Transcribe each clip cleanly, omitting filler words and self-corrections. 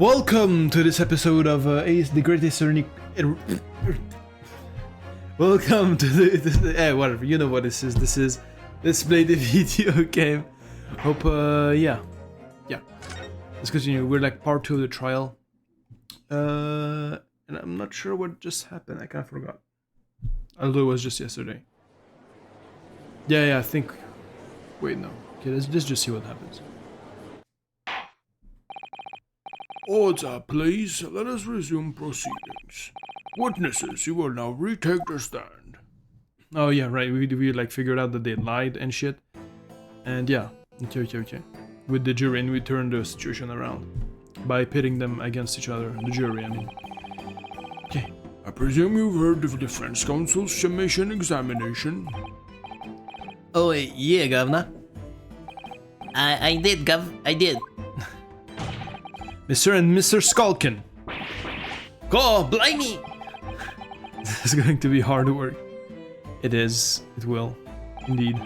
Welcome to this episode of Ace the Greatest Ernie. Welcome to whatever, you know what this is. Let's play the video game. Hope, yeah. Let's continue. We're like part 2 of the trial. And I'm not sure what just happened. I kind of forgot. Although it was just yesterday. Yeah, I think. Wait, no. Okay, let's just see what happens. Order, please. Let us resume proceedings. Witnesses, you will now retake the stand. Oh yeah, right. We like figured out that they lied and shit. And yeah, okay. With the jury, and we turned the situation around by pitting them against each other. The jury, I mean. Okay. I presume you've heard of the defense counsel's summation examination. Oh, yeah, Governor. I did, Gov. I did. Mr. and Mr. Skulkin. Oh, blimey! This is going to be hard work. It is. It will. Indeed.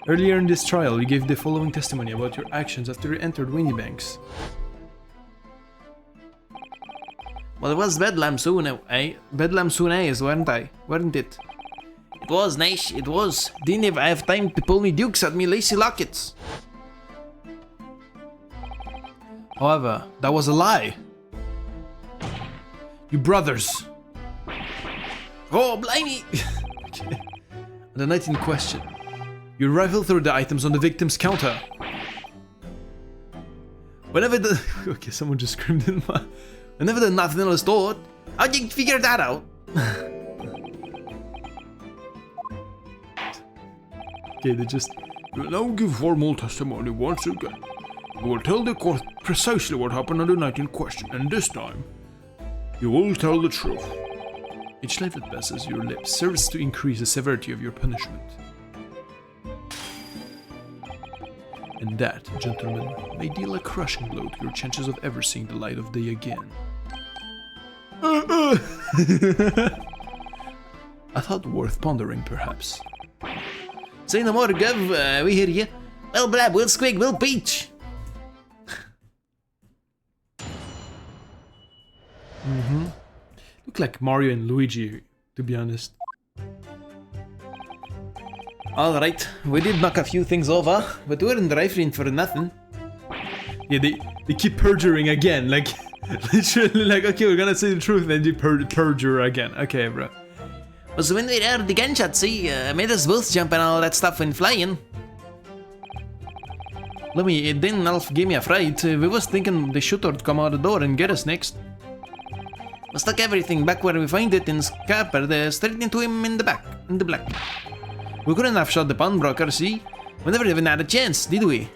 Earlier in this trial, you gave the following testimony about your actions after you entered Winniebanks. Well, it was Bedlam soon, eh? Bedlam soon is, weren't it? It was nice, it was. Didn't even have time to pull me dukes at me lacy lockets. However, that was a lie. You brothers. Oh, blimey! Okay. The night in question, you rifled through the items on the victim's counter. Whenever the... Okay, someone just screamed in my... Whenever the nothing was stored, How'd you figure that out? Okay, they just... You will now give formal testimony once again. You will tell the court precisely what happened on the night in question, and this time, you will tell the truth. Each life that passes your lips serves to increase the severity of your punishment. And that, gentlemen, may deal a crushing blow to your chances of ever seeing the light of day again. A thought worth pondering, perhaps. Say no more, Gov. We hear you. Well, Blab, we'll squig, we'll peach. Look like Mario and Luigi, to be honest. Alright, we did knock a few things over, but we're in the rifling for nothing. Yeah, they keep perjuring again, like, literally, like, okay, we're gonna say the truth, and they perjure again. Okay, bro. Well, so when we heard the gunshot, see, made us both jump and all that stuff when flying. Let me, it didn't half give me a fright. We was thinking the shooter would come out the door and get us next. We stuck everything back where we find it and scuppered straight into him in the back, in the black. We couldn't have shot the pawnbroker, see? We never even had a chance, did we?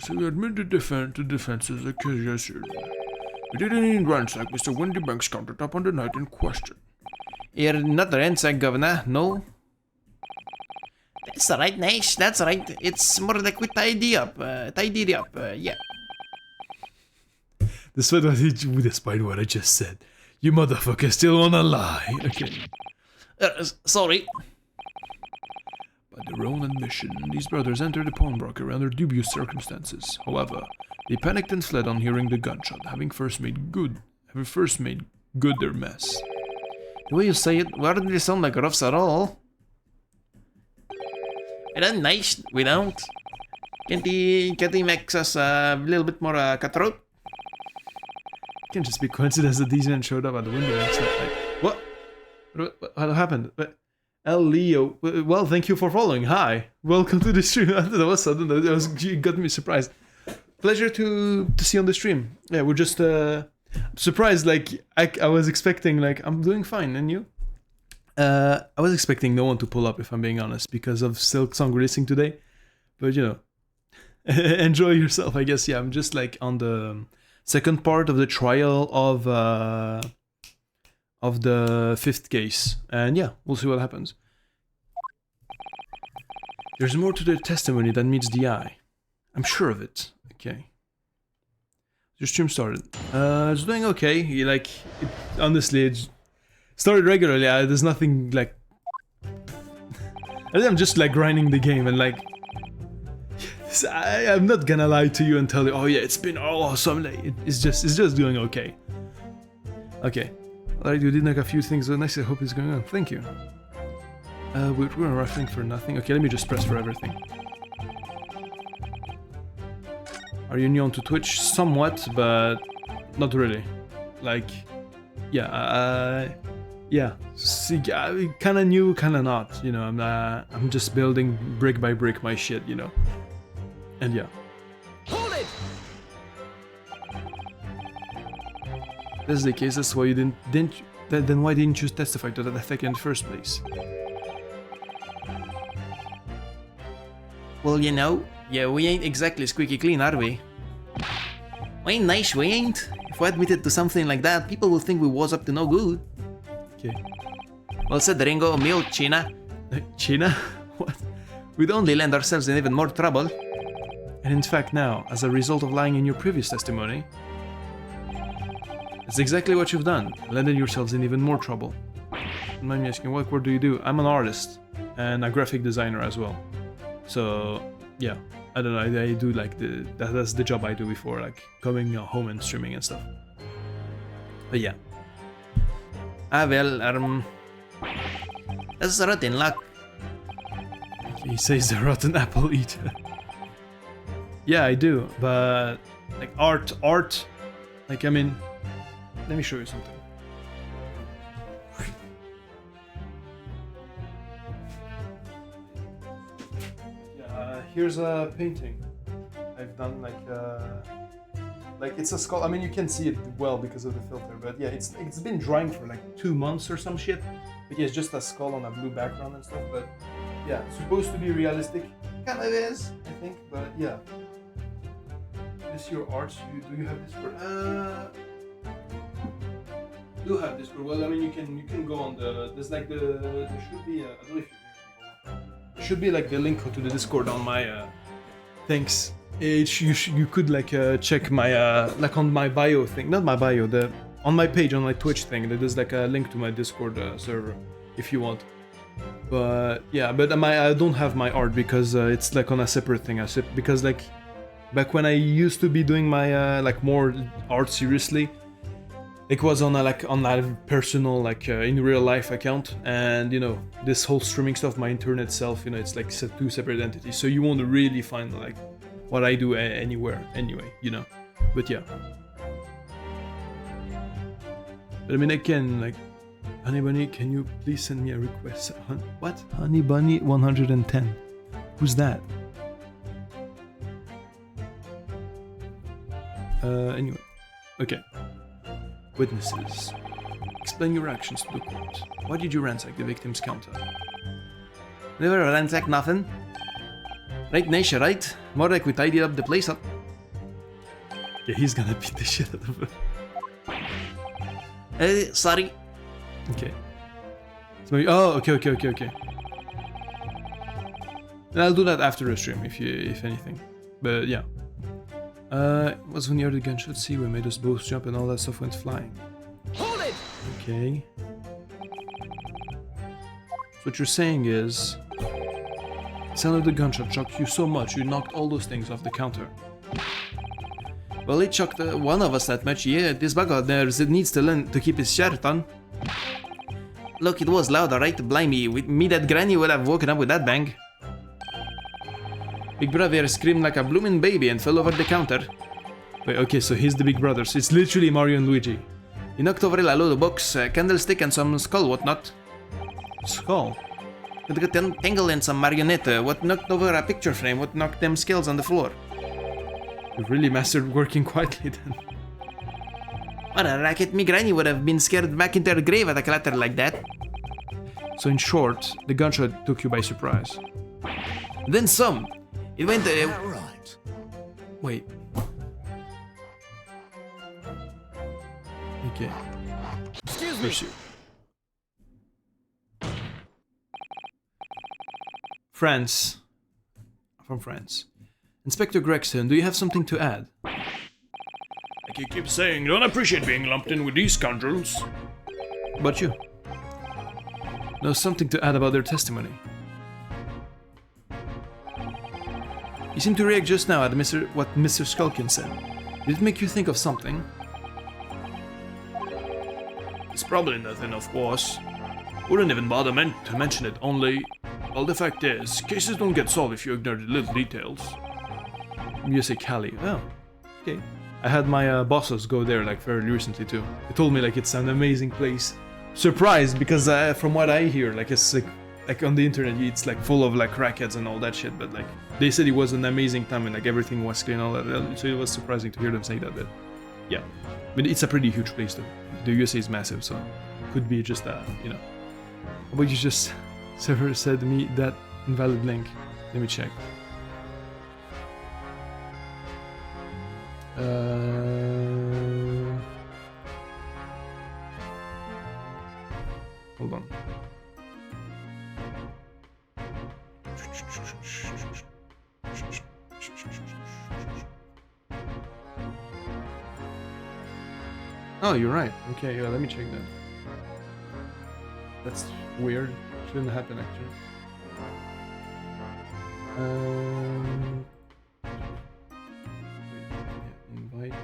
So you admit the defense is accusation. You didn't even ransack Mr. Winniebank's countertop on the night in question. You're not the ransack, Governor, no? That's right, Nash, that's right. It's more like we tidied it up, yeah. Despite what I just said, you motherfucker still wanna lie. Okay. Sorry. By their own admission, these brothers entered the pawnbroker under dubious circumstances. However, they panicked and fled on hearing the gunshot, having first made good their mess. The way you say it, why don't they sound like roughs at all? We don't nice, we don't. Can't he make us a little bit more cutthroat? It can just be coincidence that these men showed up at the window and stuff like, what happened? El Leo, well, thank you for following. Hi, welcome to the stream. That was sudden. You got me surprised. Pleasure to see you on the stream. Yeah, we're just surprised. Like I was expecting. Like I'm doing fine, and you? I was expecting no one to pull up, if I'm being honest, because of Silk Song releasing today. But you know, enjoy yourself. I guess. Yeah, I'm just like on the second part of the trial of the 5th case, and yeah, we'll see what happens. There's more to the testimony than meets the eye. I'm sure of it. Okay. Your stream started. It's doing okay. Honestly, it started regularly. There's nothing like... I think I'm just like grinding the game and like... I'm not gonna lie to you and tell you, oh yeah, it's been awesome. Like, it's just doing okay. Okay. Alright, you did like a few things nice. I hope it's going on. Thank you. We're rushing for nothing. Okay, let me just press for everything. Are you new onto Twitch? Somewhat, but not really. Like, yeah, yeah. See, kind of new, kind of not. You know, I'm just building brick by brick my shit. You know, and yeah. Hold it! That's the case. That's why you didn't. Then why didn't you testify to that effect in the first place? Well, you know, yeah, we ain't exactly squeaky clean, are we? We ain't nice, we ain't. If we admitted to something like that, people would think we was up to no good. Okay. Well said, Ringo, me old China. China? What? We'd only land ourselves in even more trouble. And in fact now, as a result of lying in your previous testimony, it's exactly what you've done, landed yourselves in even more trouble. Don't mind me asking, what work do you do? I'm an artist, and a graphic designer as well. So, yeah, I don't know, I do like that's the job I do before, like coming home and streaming and stuff. But yeah. Well, that's rotten luck. He says the rotten apple eater. Yeah, I do, but like art, like I mean, let me show you something. Yeah, here's a painting I've done, like it's a skull. I mean, you can see it well because of the filter, but yeah, it's been drying for like 2 months or some shit. But yeah, it's just a skull on a blue background and stuff. But yeah, it's supposed to be realistic. Kind of is, I think. But yeah, this your art. Do you have Discord? Do have Discord? Well, I mean, you can go on the. There's like there should be. I don't know if there should be like the link to the Discord on my things. You could like check my like on my bio thing, not my bio, on my page on my Twitch thing. There's like a link to my Discord server if you want. But yeah, but I don't have my art because it's like on a separate thing. Because like back when I used to be doing my like more art seriously, it was on a personal like in real life account, and you know this whole streaming stuff, my internet self, you know, it's like 2 separate entities, so you won't really find like what I do anywhere anyway, you know. But yeah. But I mean, I can like, Honey Bunny, can you please send me a request? What? Honey Bunny 110. Who's that? Anyway. Okay. Witnesses. Explain your actions to the court. Why did you ransack the victim's counter? Never ransack nothing. Right, Nisha, right? More like we tidied up the place up. Yeah, he's gonna beat the shit out of her. Sorry. Okay. So, oh, okay. And I'll do that after the stream, if anything. But yeah. It was when you heard the gunshot. See, we made us both jump and all that stuff went flying. Hold it! Okay. So what you're saying is, the sound of the gunshot shocked you so much you knocked all those things off the counter. Well, it shocked one of us that much. Yeah, this bugger there needs to learn to keep his shirt on. Look, it was loud, alright? Blimey, with me that granny would have woken up with that bang. Big brother screamed like a bloomin' baby and fell over the counter. Wait, okay, so he's the big brother. So it's literally Mario and Luigi. He knocked over a load of books, a candlestick and some skull whatnot. Skull? It got tangled in some marionette. What knocked over a picture frame? What knocked them skulls on the floor? You've really mastered working quietly then. What a racket, me granny would have been scared back into her grave at a clatter like that. So in short, the gunshot took you by surprise. Then some. It went... Right. Wait. Okay. Excuse me. Pursue. France. From France. Inspector Gregson, do you have something to add? Like you keep saying, don't appreciate being lumped in with these scoundrels. About you? No, something to add about their testimony. You seem to react just now at what Mr. Skulkin said. Did it make you think of something? It's probably nothing, of course. Wouldn't even bother to mention it, only... Well, the fact is, cases don't get solved if you ignore the little details. You say Cali. Oh, okay. I had my bosses go there like very recently too. They told me like it's an amazing place. Surprised because from what I hear, like it's like on the internet, it's like full of like crackheads and all that shit. But like they said it was an amazing time and like everything was clean and all that. So it was surprising to hear them say that. But yeah, I mean it's a pretty huge place though. The USA is massive, so could be just you know. But you just server said to me that invalid link. Let me check. Hold on. Oh, you're right. Okay, yeah, let me check that. That's weird. Shouldn't happen actually. Invite.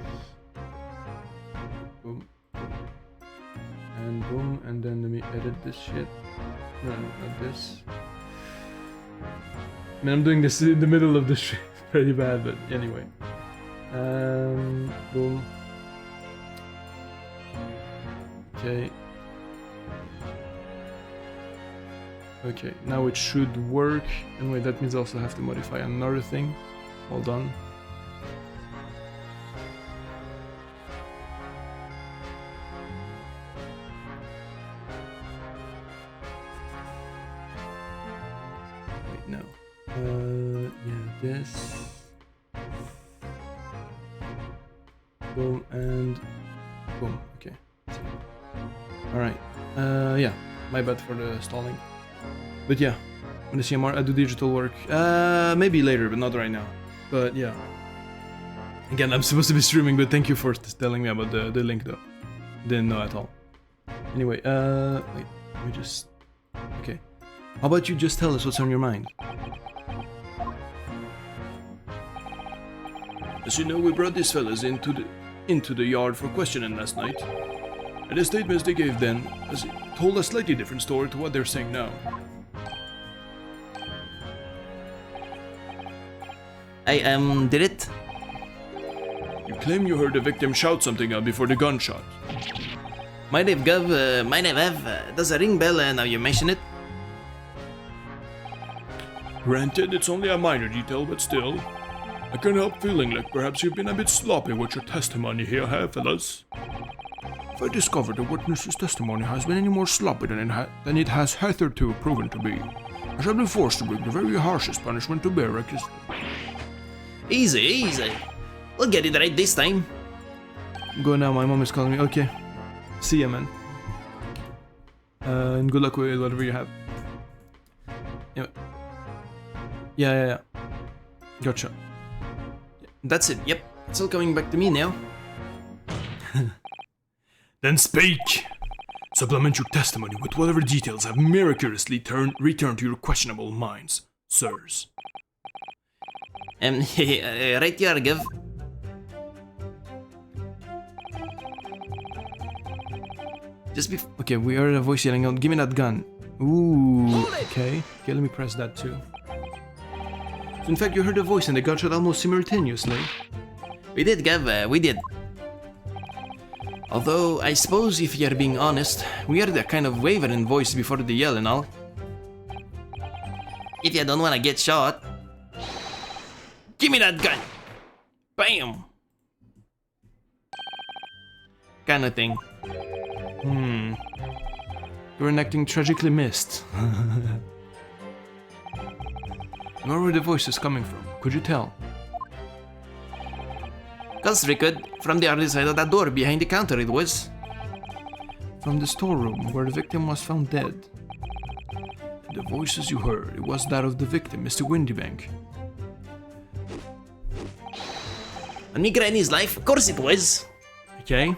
Boom. And boom, and then let me edit this shit. No, not this. I mean, I'm doing this in the middle of the shit. Pretty bad, but anyway. Boom. Okay. Okay, now it should work. Anyway, that means I also have to modify another thing. Hold on. Wait, no. Yeah, this. Boom, and boom. Okay. Alright. Yeah, my bad for the stalling. But yeah, when the CMR, I do digital work. Maybe later, but not right now. But yeah. Again, I'm supposed to be streaming, but thank you for telling me about the link though. Didn't know at all. Anyway, wait, let me just... Okay. How about you just tell us what's on your mind? As you know, we brought these fellas into the yard for questioning last night. And the statements they gave then told a slightly different story to what they're saying now. Did it? You claim you heard the victim shout something out before the gunshot. Might have, does a ring bell now you mention it? Granted, it's only a minor detail, but still. I can't help feeling like perhaps you've been a bit sloppy with your testimony here, fellas? If I discover the witness's testimony has been any more sloppy than it has hitherto proven to be, I shall be forced to bring the very harshest punishment to bear recklessly. Easy, easy. We'll get it right this time. Go now, my mom is calling me. Okay. See ya, man. And good luck with whatever you have. Anyway. Yeah. Gotcha. That's it, yep. It's all coming back to me now. Then speak! Supplement your testimony with whatever details have miraculously returned to your questionable minds, sirs. Right here, Giv. Okay, we heard a voice yelling out, give me that gun. Ooh, okay. Okay, let me press that too. So in fact, you heard a voice and the gunshot almost simultaneously. We did, Giv, we did. Although, I suppose if you're being honest, we heard a kind of wavering voice before the yell and all. If you don't wanna get shot, give me that gun! Bam! Kinda thing. You're enacting tragically missed. Where were the voices coming from? Could you tell? Cause we could, from the other side of that door behind the counter it was. From the storeroom where the victim was found dead. The voices you heard, it was that of the victim, Mr. Windybank. On me granny's life, of course it was. Okay.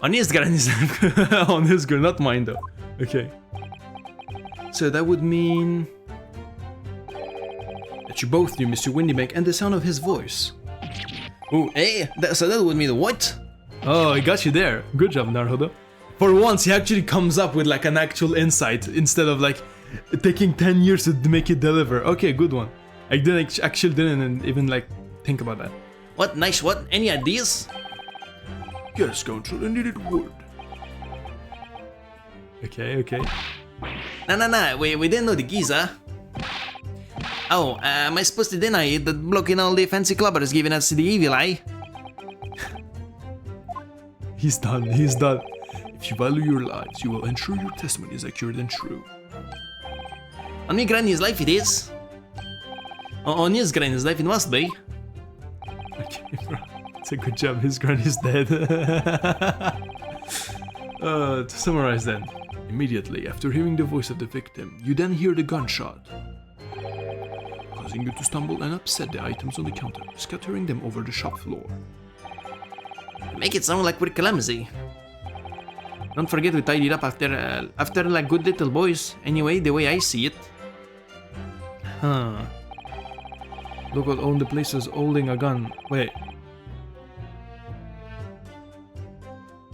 On his granny's life. On his girl, not mine though. Okay. So that would mean... that you both knew Mr. Windybank and the sound of his voice. Oh, hey, so that would mean what? Oh, I got you there. Good job, Naruto. For once, he actually comes up with like an actual insight instead of like taking 10 years to make it deliver. Okay, good one. I didn't even like think about that. What, nice, what? Any ideas? Yes, Council, indeed it would. Okay. Nah, we didn't know the Giza. Oh, am I supposed to deny it that blocking all the fancy clubbers giving us the evil eye? He's done. If you value your lives, you will ensure your testimony is accurate and true. On me granny's life it is. On his granny's life it must be. Okay, bro. It's a good job. His granny's dead. To summarize then. Immediately after hearing the voice of the victim, you then hear the gunshot, causing you to stumble and upset the items on the counter, scattering them over the shop floor. Make it sound like we're clumsy. Don't forget we tidied up after like good little boys. Anyway, the way I see it. Huh. Local owned the place as holding a gun. Wait,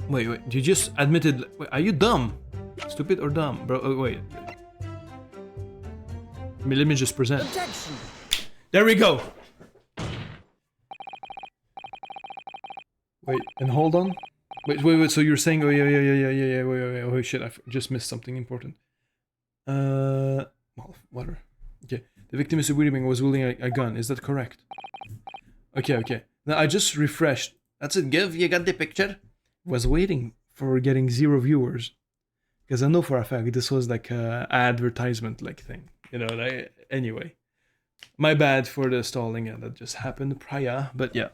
you just admitted. Wait, are you dumb? Stupid or dumb? Bro, wait. Let me just present. Objection. There we go! Wait, and hold on. Wait, so you're saying, oh yeah, wait, oh shit, I just missed something important. Well, whatever. Okay, the victim is was wielding a gun, is that correct? Okay. Now I just refreshed. That's it, Give, you got the picture? Was waiting for getting 0 viewers. Because I know for a fact this was like a advertisement like thing. You know, like, anyway. My bad for the stalling, yeah, that just happened prior, but yeah.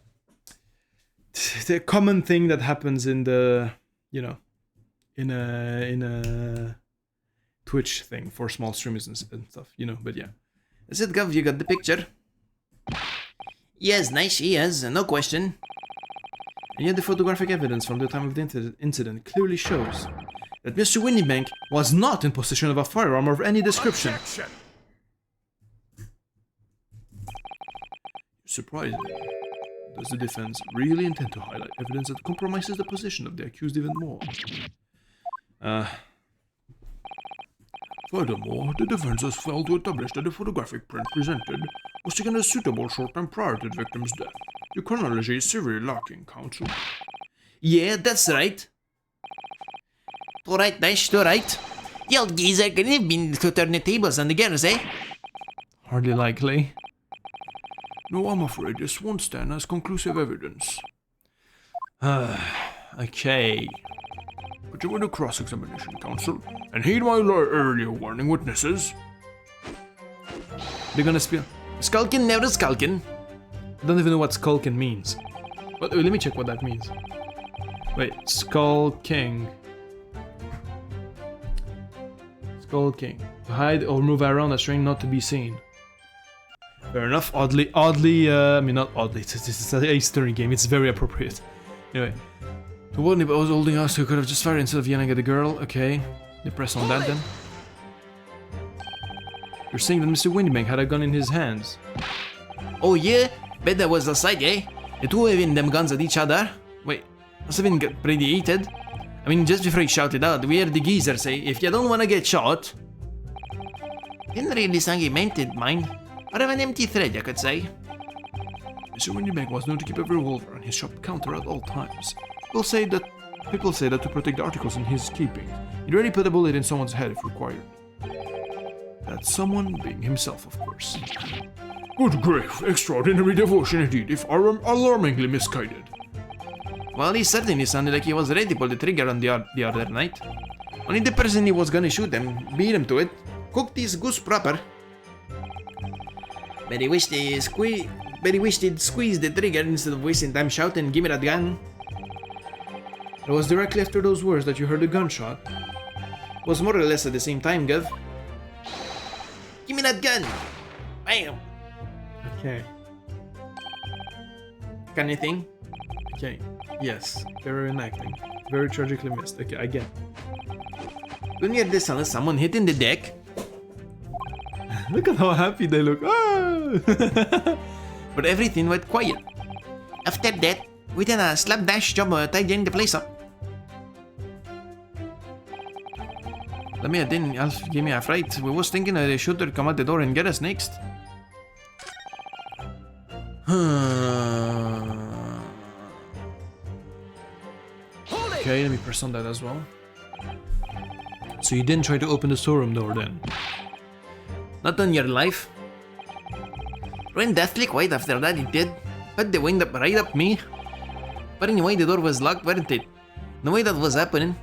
The common thing that happens in the, you know, in a Twitch thing for small streamers and stuff, you know, but yeah. That's it, Gov, you got the picture? Yes, nice, yes, no question. And yet the photographic evidence from the time of the incident clearly shows that Mr. Windybank was not in possession of a firearm of any description. Objection. Surprisingly, does the defense really intend to highlight evidence that compromises the position of the accused even more? Furthermore, the defense has failed to establish that the photographic print presented was taken at a suitable short time prior to the victim's death. The chronology is severely lacking, Counsel. Yeah, that's right. Alright, nice, alright. The old geezer could have been to turn the tables on the girls, eh? Hardly likely. No, I'm afraid this won't stand as conclusive evidence. Okay. Continue the cross-examination, Counsel, and heed my earlier warning, witnesses. They're gonna spill. Skulkin, never skulkin. I don't even know what skulking means. But let me check what that means. Wait, skulking. Skulking. To hide or move around a string not to be seen. Fair enough. Oddly, I mean not oddly, it's an Eastern game, it's very appropriate. Anyway. The one who was holding us who could have just fired instead of yelling at the girl, okay. They press on that then. You're saying that Mr. Windybank had a gun in his hands. Oh yeah? Bet that was the sight, eh? The two waving them guns at each other. Wait, must have been pretty heated. I mean, just before he shouted out, we heard the geezer say, if you don't wanna get shot... Didn't really sound he meant it, mind. Or of an empty thread, you could say. Mr. Windybank was known to keep a revolver on his shop counter at all times. People say that to protect the articles in his keeping, he'd already put a bullet in someone's head if required. That someone being himself, of course. Good grief, extraordinary devotion indeed, if alarmingly misguided. Well, he certainly sounded like he was ready to pull the trigger on the other night. Only the person he was gonna shoot him, beat him to it, cooked his goose proper. But he wished he'd squeeze the trigger instead of wasting time shouting, give me that gun. It was directly after those words that you heard the gunshot. It was more or less at the same time, Gov. Give me that gun! Bam! Okay. Kind of thing. Okay. Yes. Very enacting. Very tragically missed. Okay, again. When we heard the sound of someone hitting the deck. Look at how happy they look. Ah! But everything went quiet. After that, we did a slapdash job tidying the place up. Let me then Alf gave me a fright. We was thinking the shooter come out the door and get us next. Okay, let me press on that as well. So you didn't try to open the storeroom door then? Not on your life. Went deathly quiet after that, it did. Put the wind up right up me. But anyway, the door was locked, weren't it? No way that was happening.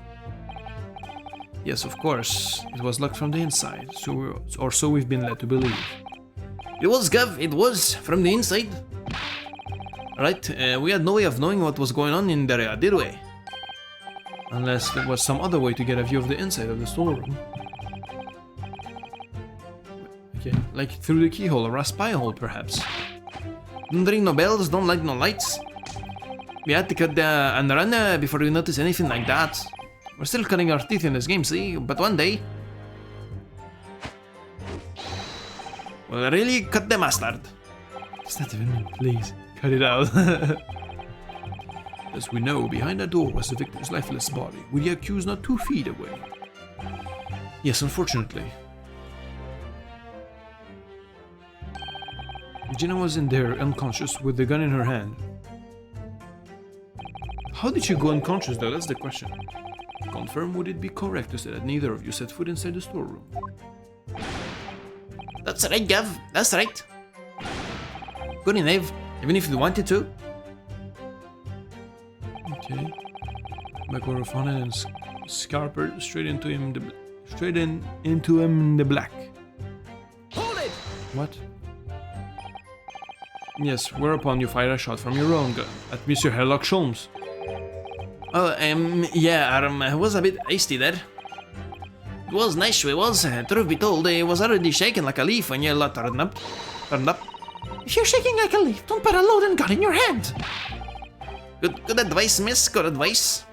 Yes, of course. It was locked from the inside, so we've been led to believe. It was, Gav, it was, from the inside. Right, we had no way of knowing what was going on in there, did we? Unless there was some other way to get a view of the inside of the storeroom. Okay, like through the keyhole or a spy hole, perhaps. Don't ring no bells, don't light no lights. We had to cut and run before we notice anything like that. We're still cutting our teeth in this game, see? But one day... we'll really cut the mustard. It's not even me, please. Cut it out. As we know, behind that door was the victim's lifeless body, with the accused not 2 feet away. Yes, unfortunately. Gina was in there, unconscious, with the gun in her hand. How did she go unconscious though? That's the question. Confirm, would it be correct to say that neither of you set foot inside the storeroom? That's right, Gav, that's right. Good enough, even if you wanted to. Okay. Backwater found it and scarpered straight into him. Into him in the black. Hold it! What? Yes, whereupon you fire a shot from your own gun at Monsieur Herlock Sholmes. Oh, yeah, I was a bit hasty there. It was nice, it was. Truth be told, I was already shaking like a leaf when you lot turned up. If you're shaking like a leaf, don't put a loaded gun in your hand. Good advice, miss, good advice.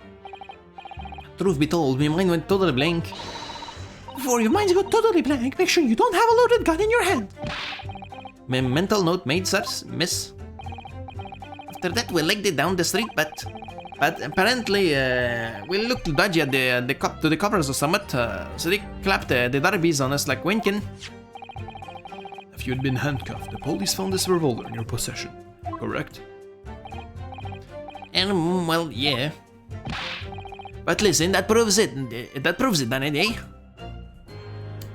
Truth be told, my mind went totally blank. Before your mind got totally blank, make sure you don't have a loaded gun in your hand. My mental note made, sirs, miss. After that, we legged it down the street, but apparently, we looked dodgy at the coppers or something, so they clapped the derbies on us like winking. If you had been handcuffed, the police found this revolver in your possession, correct? Well, yeah. But listen, that proves it. Then, eh?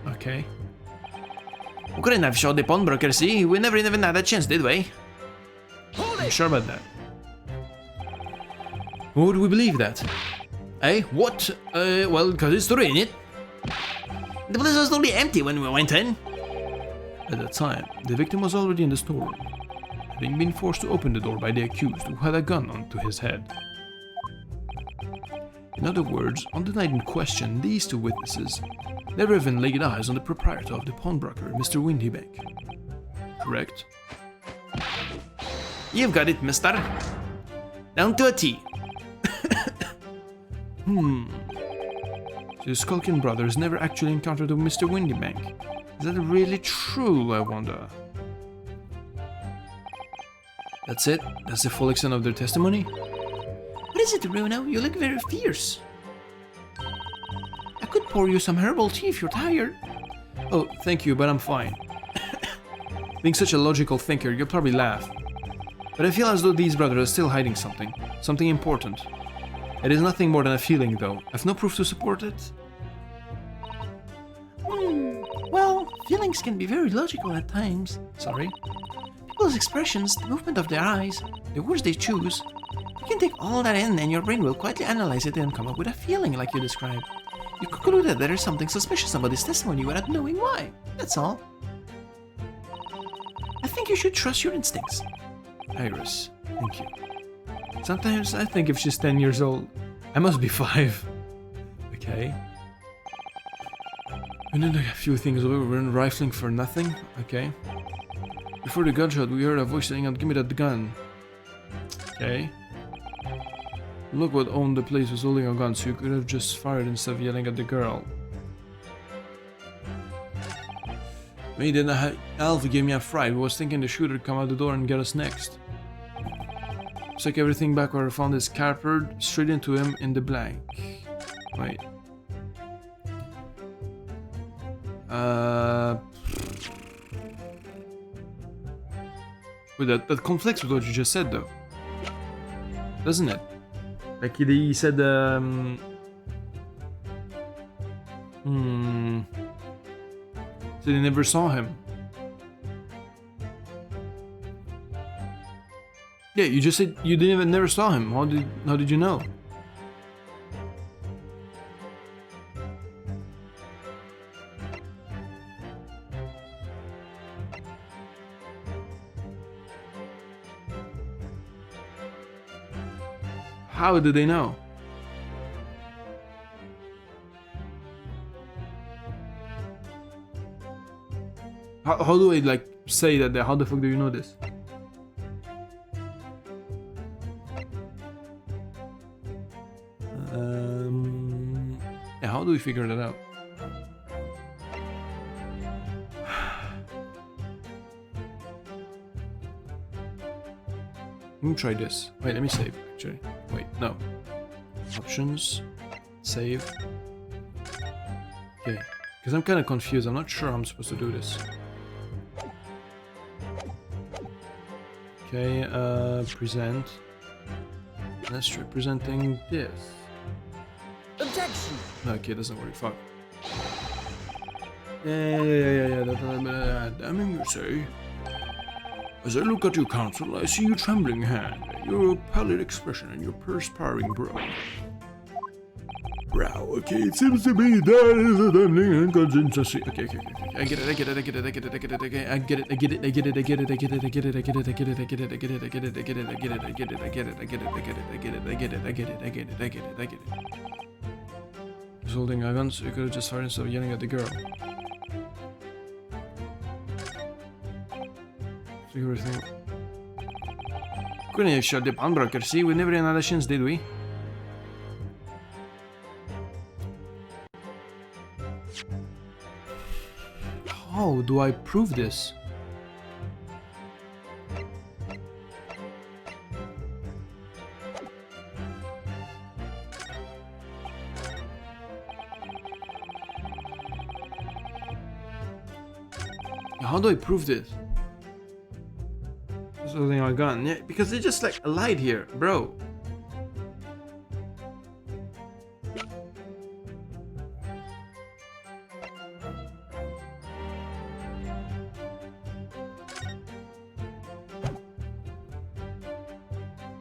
Okay. We couldn't have shot the pawnbroker, see? We never even had a chance, did we? I'm sure about that. Why would we believe that? Eh? What? Well, because it's true, ain't it? The place was totally empty when we went in. At that time, the victim was already in the storeroom, having been forced to open the door by the accused who had a gun onto his head. In other words, on the night in question, these 2 witnesses never even laid eyes on the proprietor of the pawnbroker, Mr. Windybank. Correct? You've got it, mister. Down to a T. So the Skulkin brothers never actually encountered a Mr. Windybank. Is that really true, I wonder? That's it? That's the full extent of their testimony? What is it, Bruno? You look very fierce. I could pour you some herbal tea if you're tired. Oh, thank you, but I'm fine. Being such a logical thinker, you'll probably laugh. But I feel as though these brothers are still hiding something. Something important. It is nothing more than a feeling, though. I've no proof to support it. Well, feelings can be very logical at times. Sorry? People's expressions, the movement of their eyes, the words they choose. You can take all that in and your brain will quietly analyze it and come up with a feeling like you described. You conclude that there is something suspicious about this testimony without knowing why. That's all. I think you should trust your instincts. Iris, thank you. Sometimes I think if she's 10 years old, I must be 5. Okay. We did a few things over, we were rifling for nothing. Okay. Before the gunshot, we heard a voice saying, "Give me that gun." Okay. Look what owned the place was holding a gun, so you could have just fired instead of yelling at the girl. Me, then the elf gave me a fright. I was thinking the shooter would come out the door and get us next. Took everything back where I found his carpet, straight into him in the blank. Wait. Wait, that conflicts with what you just said, though. Doesn't it? Like he said, So they never saw him. Yeah, you just said you didn't even never saw him. How did you know? How did they know? How do I like say that? How the fuck do you know this? Yeah, how do we figure that out? Let me try this. Wait, let me save actually. Wait, no. Options. Save. Okay. Because I'm kind of confused. I'm not sure how I'm supposed to do this. Okay, present. Let's try presenting this. Objection! Okay, it doesn't work. Fuck. Yeah. Damn you say. As I look at you, Counsel, I see your trembling hand, your pallid expression, and your perspiring brow. Okay, it seems to me that is a damning inconsistency. Okay. I get it. He's holding a gun, so you could have just fired instead of yelling at the girl. Everything. Couldn't have shot the pawnbroker, see? We never had another chance, did we? How do I prove this? How do I prove this? Holding my gun. Yeah, because they just like lied here, bro.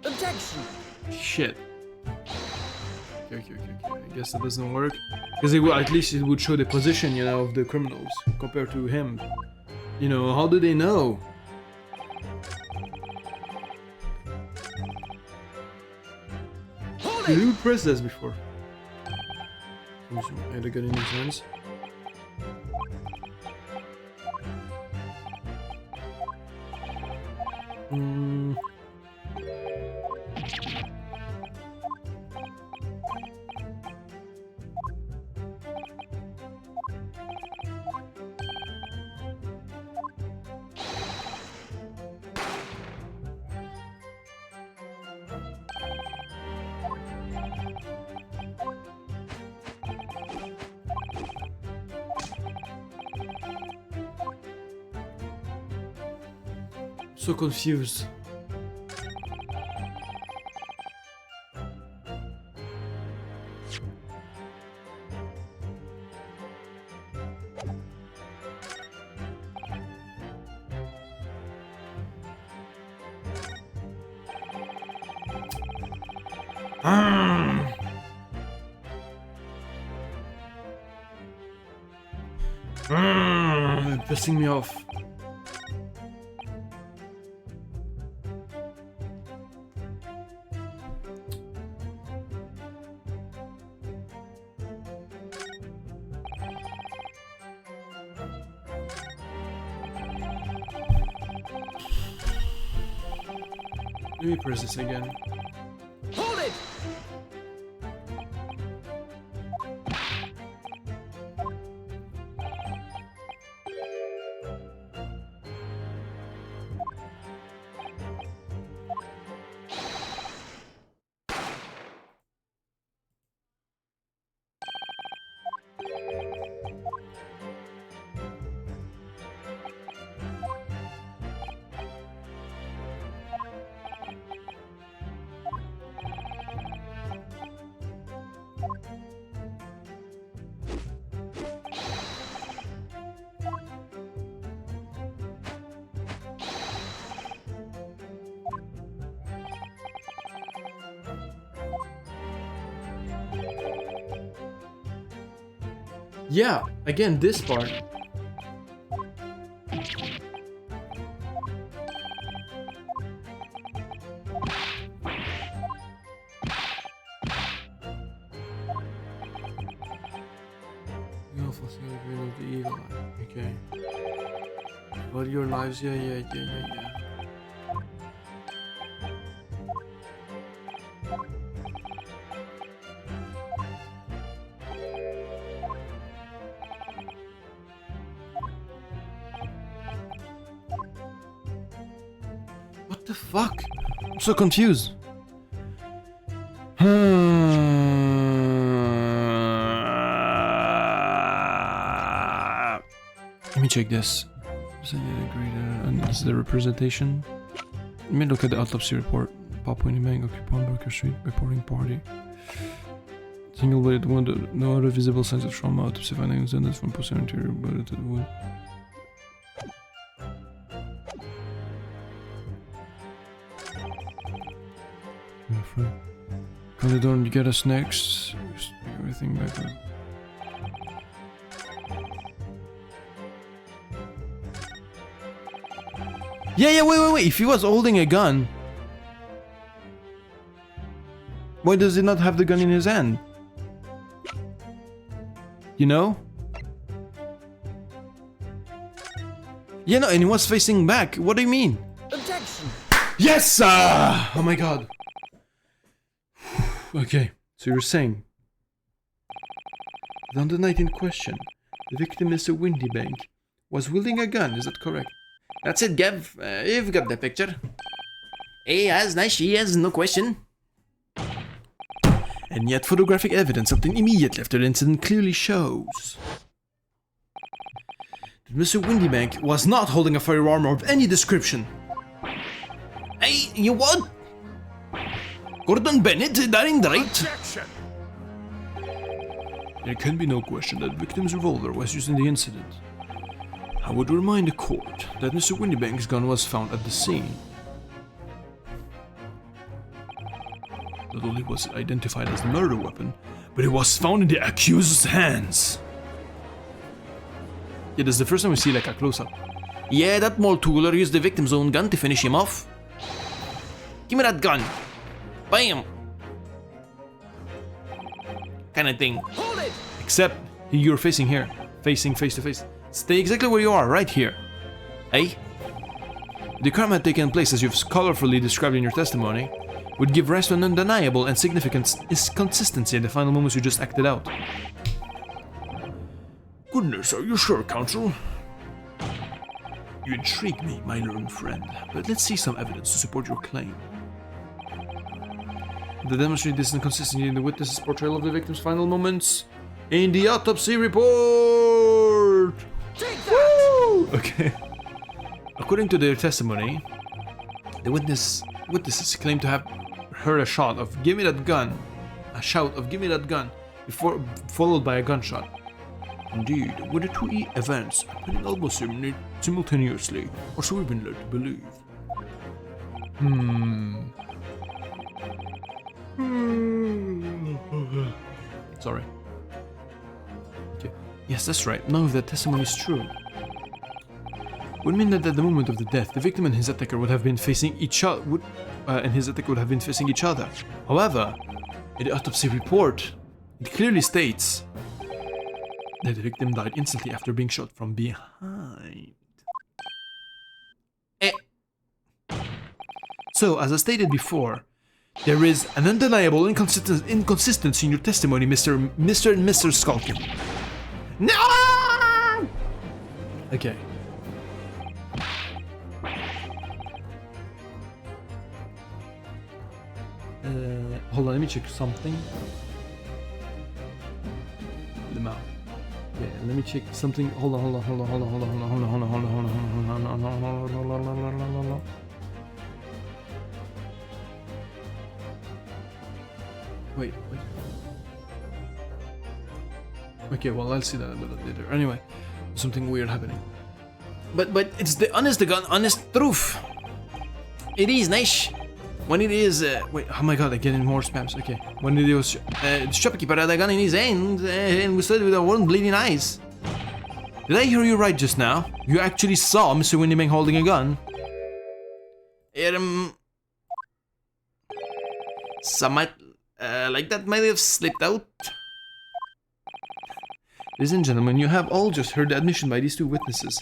Objection! Shit. Okay. I guess that doesn't work. Because at least it would show the position, you know, of the criminals compared to him. You know, how do they know? Did you press this before? I had a gun in his hands. So confused. Pissing me off. Let me press this again. Hold it! Yeah, again, this part. The evil eye. Okay. What are your lives? Yeah. What the fuck? I'm so confused. Let me check this. Is this the representation? Let me look at the autopsy report. Papua New Guinea occupied Broker Street reporting party. Single bladed wound, no other visible signs of trauma. Autopsy findings ended from posterior anterior bladed to the wound. Call the door and get us next. Everything back up. Yeah, wait. If he was holding a gun, why does he not have the gun in his hand? You know? Yeah, no, and he was facing back. What do you mean? Objection! Yes! Oh my god. Okay, so you're saying that on the night in question, the victim, Mr. Windybank, was wielding a gun, is that correct? That's it, Gav. You've got the picture. He has, nice, she has, no question. And yet photographic evidence obtained immediately after the incident clearly shows that Mr. Windybank was not holding a firearm of any description. Hey, you what? Gordon Bennett, that ain't right. There can be no question that the victim's revolver was used in the incident. I would remind the court that Mr. Windybank's gun was found at the scene. Not only was it identified as the murder weapon, but it was found in the accused's hands. Yeah, this is the first time we see like a close-up. Yeah, that Moltooler used the victim's own gun to finish him off. Give me that gun. Bam! Kinda thing. Hold it! Except you're facing here, facing face to face. Stay exactly where you are, right here. Hey? The crime had taken place as you've colorfully described in your testimony, would give rise to an undeniable and significant consistency in the final moments you just acted out. Goodness, are you sure, counsel? You intrigue me, my learned friend, but let's see some evidence to support your claim. To demonstrate this inconsistency in the witness's portrayal of the victim's final moments in the autopsy report! Take that! Woo! Okay. According to their testimony, the witnesses claim to have heard a shout of "Give me that gun," before followed by a gunshot. Indeed, were the two events happening almost simultaneously, or so we've been led to believe. Sorry. Okay. Yes, that's right. None of that testimony is true. Would mean that at the moment of the death, the victim and his attacker would have been facing each other. However, in the autopsy report, it clearly states that the victim died instantly after being shot from behind. So, as I stated before, there is an undeniable inconsistency in your testimony, Mr. and Mr. Skulkin. No! Okay. Hold on, let me check something. The mouth. Okay, let me check something. Hold on. Wait. Okay, well, I'll see that a little later. Anyway, something weird happening. But it's the honest truth. It is nice. When it is, wait, oh my god, I'm getting more spams. Okay, when it was, the shopkeeper had a gun in his hand, and we stood with our own bleeding eyes. Did I hear you right just now? You actually saw Mr. Windybank holding a gun? Some might, like that might have slipped out. Ladies and gentlemen, you have all just heard the admission by these two witnesses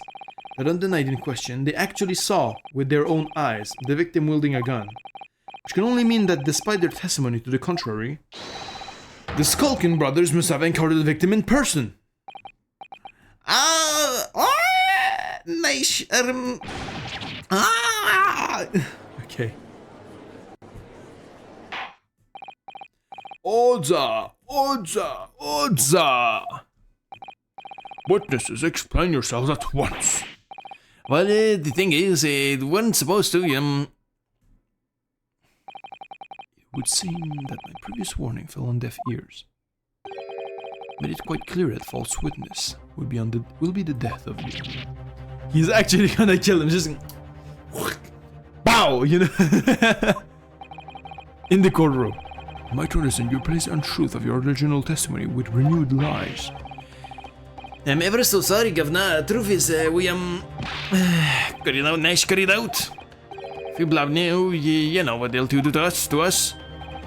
that on the night in question, they actually saw with their own eyes the victim wielding a gun. Which can only mean that despite their testimony to the contrary, the Skulkin brothers must have encountered the victim in person. Nice, Okay. Odza! Witnesses, explain yourselves at once. Well, the thing is, it weren't supposed to, It would seem that my previous warning fell on deaf ears. Made it quite clear that false witness will be the death of you. He's actually gonna kill him, just... Bow! You know? In the courtroom. Might understand you replace the untruth of your original testimony with renewed lies. I'm ever so sorry, Governor. Truth is, we, cut it out, nice, cut it out. If you blab now, you know what they'll do to us.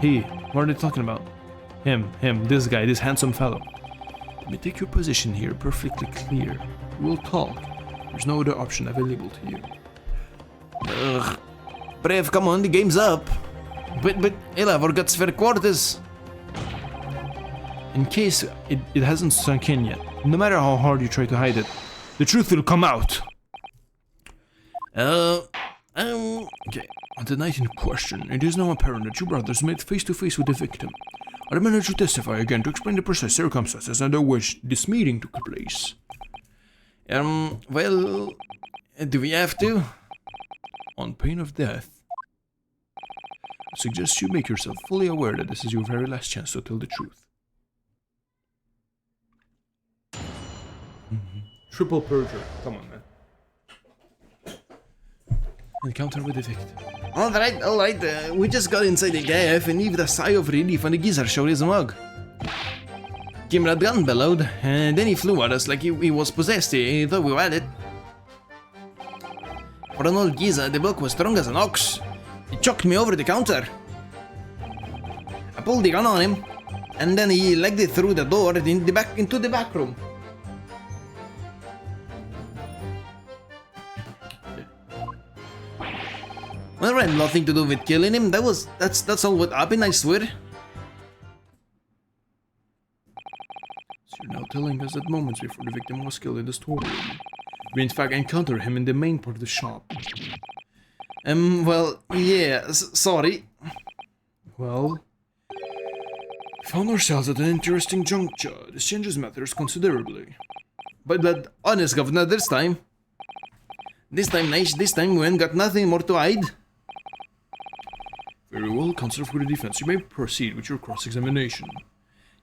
He, what are they talking about? Him, this guy, this handsome fellow. Let me take your position here perfectly clear. We'll talk. There's no other option available to you. Ugh. Brave, come on, the game's up. But, Ella, forgot fair quarters. In case it hasn't sunk in yet, no matter how hard you try to hide it, the truth will come out. Okay. On the night in question, it is now apparent that you brothers met face to face with the victim. I managed to testify again to explain the precise circumstances under which this meeting took place. Well, do we have to? On pain of death, I suggest you make yourself fully aware that this is your very last chance to tell the truth. Triple perjury. Come on, man. Encounter with the victim. Alright, we just got inside the gaff and heaved a sigh of relief when the geezer showed his mug. Kimrad gun bellowed, and then he flew at us like he was possessed. He thought we had it. For an old geezer, the bloke was strong as an ox. He chucked me over the counter. I pulled the gun on him, and then he legged it through the door into the back room. Well, it had nothing to do with killing him. That's all what happened, I swear. So you're now telling us that moments before the victim was killed in the storeroom, we in fact encountered him in the main part of the shop. Well, yeah, sorry. Well, we found ourselves at an interesting juncture. This changes matters considerably. But honest, Governor, this time, we ain't got nothing more to hide. Very well, Counsel for the defense. You may proceed with your cross-examination.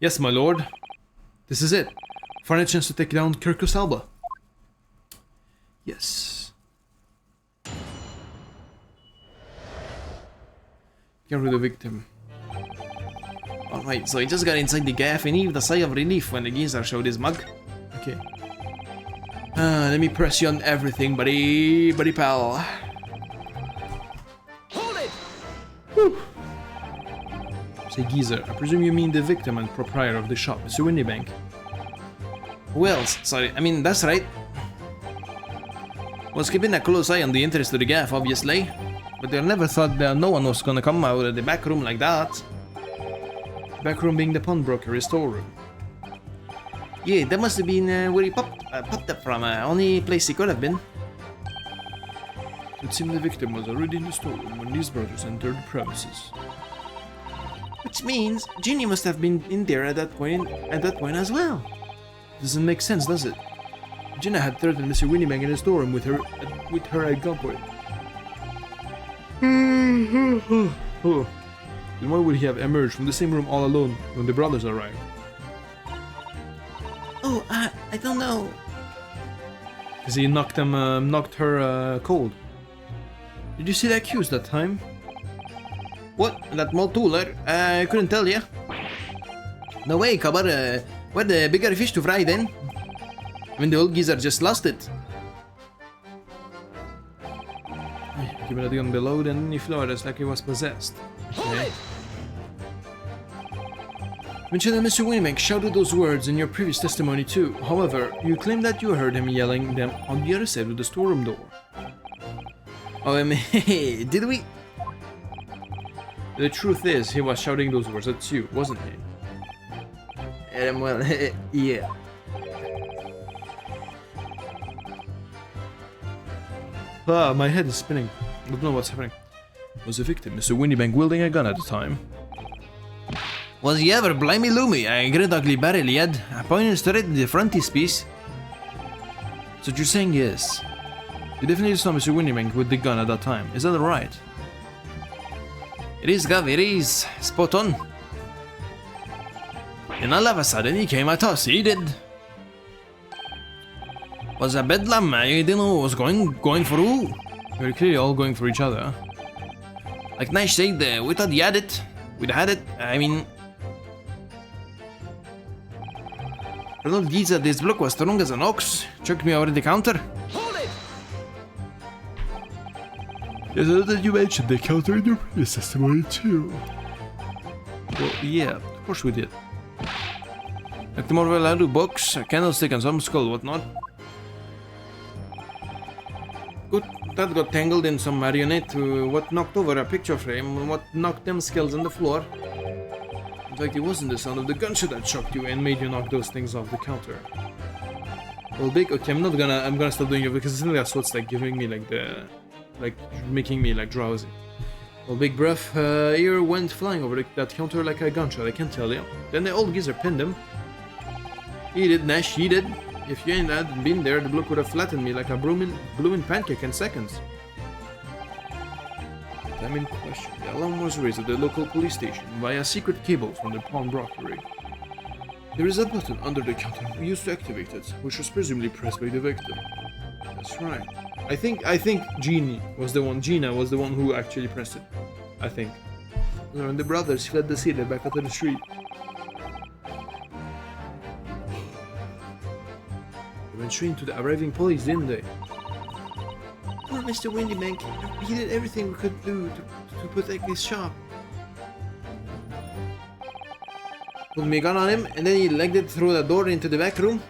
Yes, my lord. This is it. Find a chance to take down Kirkus Alba. Yes. Get rid of the victim. Alright, so I just got inside the gaff and heaved a sigh of relief when the geezer showed his mug. Okay. Let me press you on everything, buddy pal. Hold it! Say geezer, I presume you mean the victim and proprietor of the shop, Mr. Windybank. Who else? Sorry, I mean, that's right. Was keeping a close eye on the entrance to the gaff, obviously. But I never thought that no one was gonna come out of the back room like that. Back room being the pawnbroker's storeroom. Yeah, that must have been where he popped up from. Only place he could have been. It seemed the victim was already in the storeroom when these brothers entered the premises. Which means Ginny must have been in there at that point as well. Doesn't make sense, does it? Jenna had threatened Mr. Windybank in the storeroom with her at gunpoint. Oh. Then why would he have emerged from the same room all alone when the brothers arrived? Oh, I don't know. Because he knocked her cold. Did you see the accused that time? What? That Moltooler? I couldn't tell ya. No way, Kabar. Where the bigger fish to fry then? When the old geezer just lost it. Keep it gun below, then he floated like he was possessed. Okay. Mentioned that Mr. Winnibank shouted those words in your previous testimony too. However, you claim that you heard him yelling them on the other side of the storeroom door. Oh, did we? The truth is, he was shouting those words at you, wasn't he? Well, yeah. Ah, my head is spinning. I don't know what's happening. Was the victim Mr. Winnibank wielding a gun at the time? Was he ever blimey loomy? I great ugly barrel he had, pointing straight at the frontispiece. So what you're saying is, you definitely saw Mr. Winnibank with the gun at that time, is that right? It is, Gav, it is. Spot on. And all of a sudden he came at us, he did. Was a bedlam, I didn't know what was going for who. We're clearly all going for each other. Like Nash said, we thought he had it. We'd had it, I mean... Ronald Giza, this bloke was strong as an ox. Chucked me over the counter. Hold it! Yes, I know that you mentioned the counter in your previous testimony too. Well, yeah, of course we did. Like the Marvel Alu box, a candlestick and some skull, whatnot. Good, that got tangled in some marionette, what knocked over a picture frame, what knocked them skulls on the floor. In fact, it wasn't the sound of the gunshot that shocked you and made you knock those things off the counter. Well, big. Okay, I'm gonna stop doing it because I think that's what's like giving me like making me like drowsy. Well, big breath, ear went flying over that counter like a gunshot. I can tell you. Then the old geezer pinned him. He did, Nash, he did. If you ain't had been there, the bloke would have flattened me like a bloomin' pancake in seconds. Time in question. The alarm was raised at the local police station via secret cable from the pawnbrokery. There is a button under the counter we used to activate it, which was presumably pressed by the victim. That's right. I think Gina was the one who actually pressed it. I think. And the brothers fled the city back out to the street. They went straight to the arriving police, didn't they? Poor Mr. Winnibank, he did everything we could do to protect his shop. Put me a gun on him, and then he legged it through the door into the back room.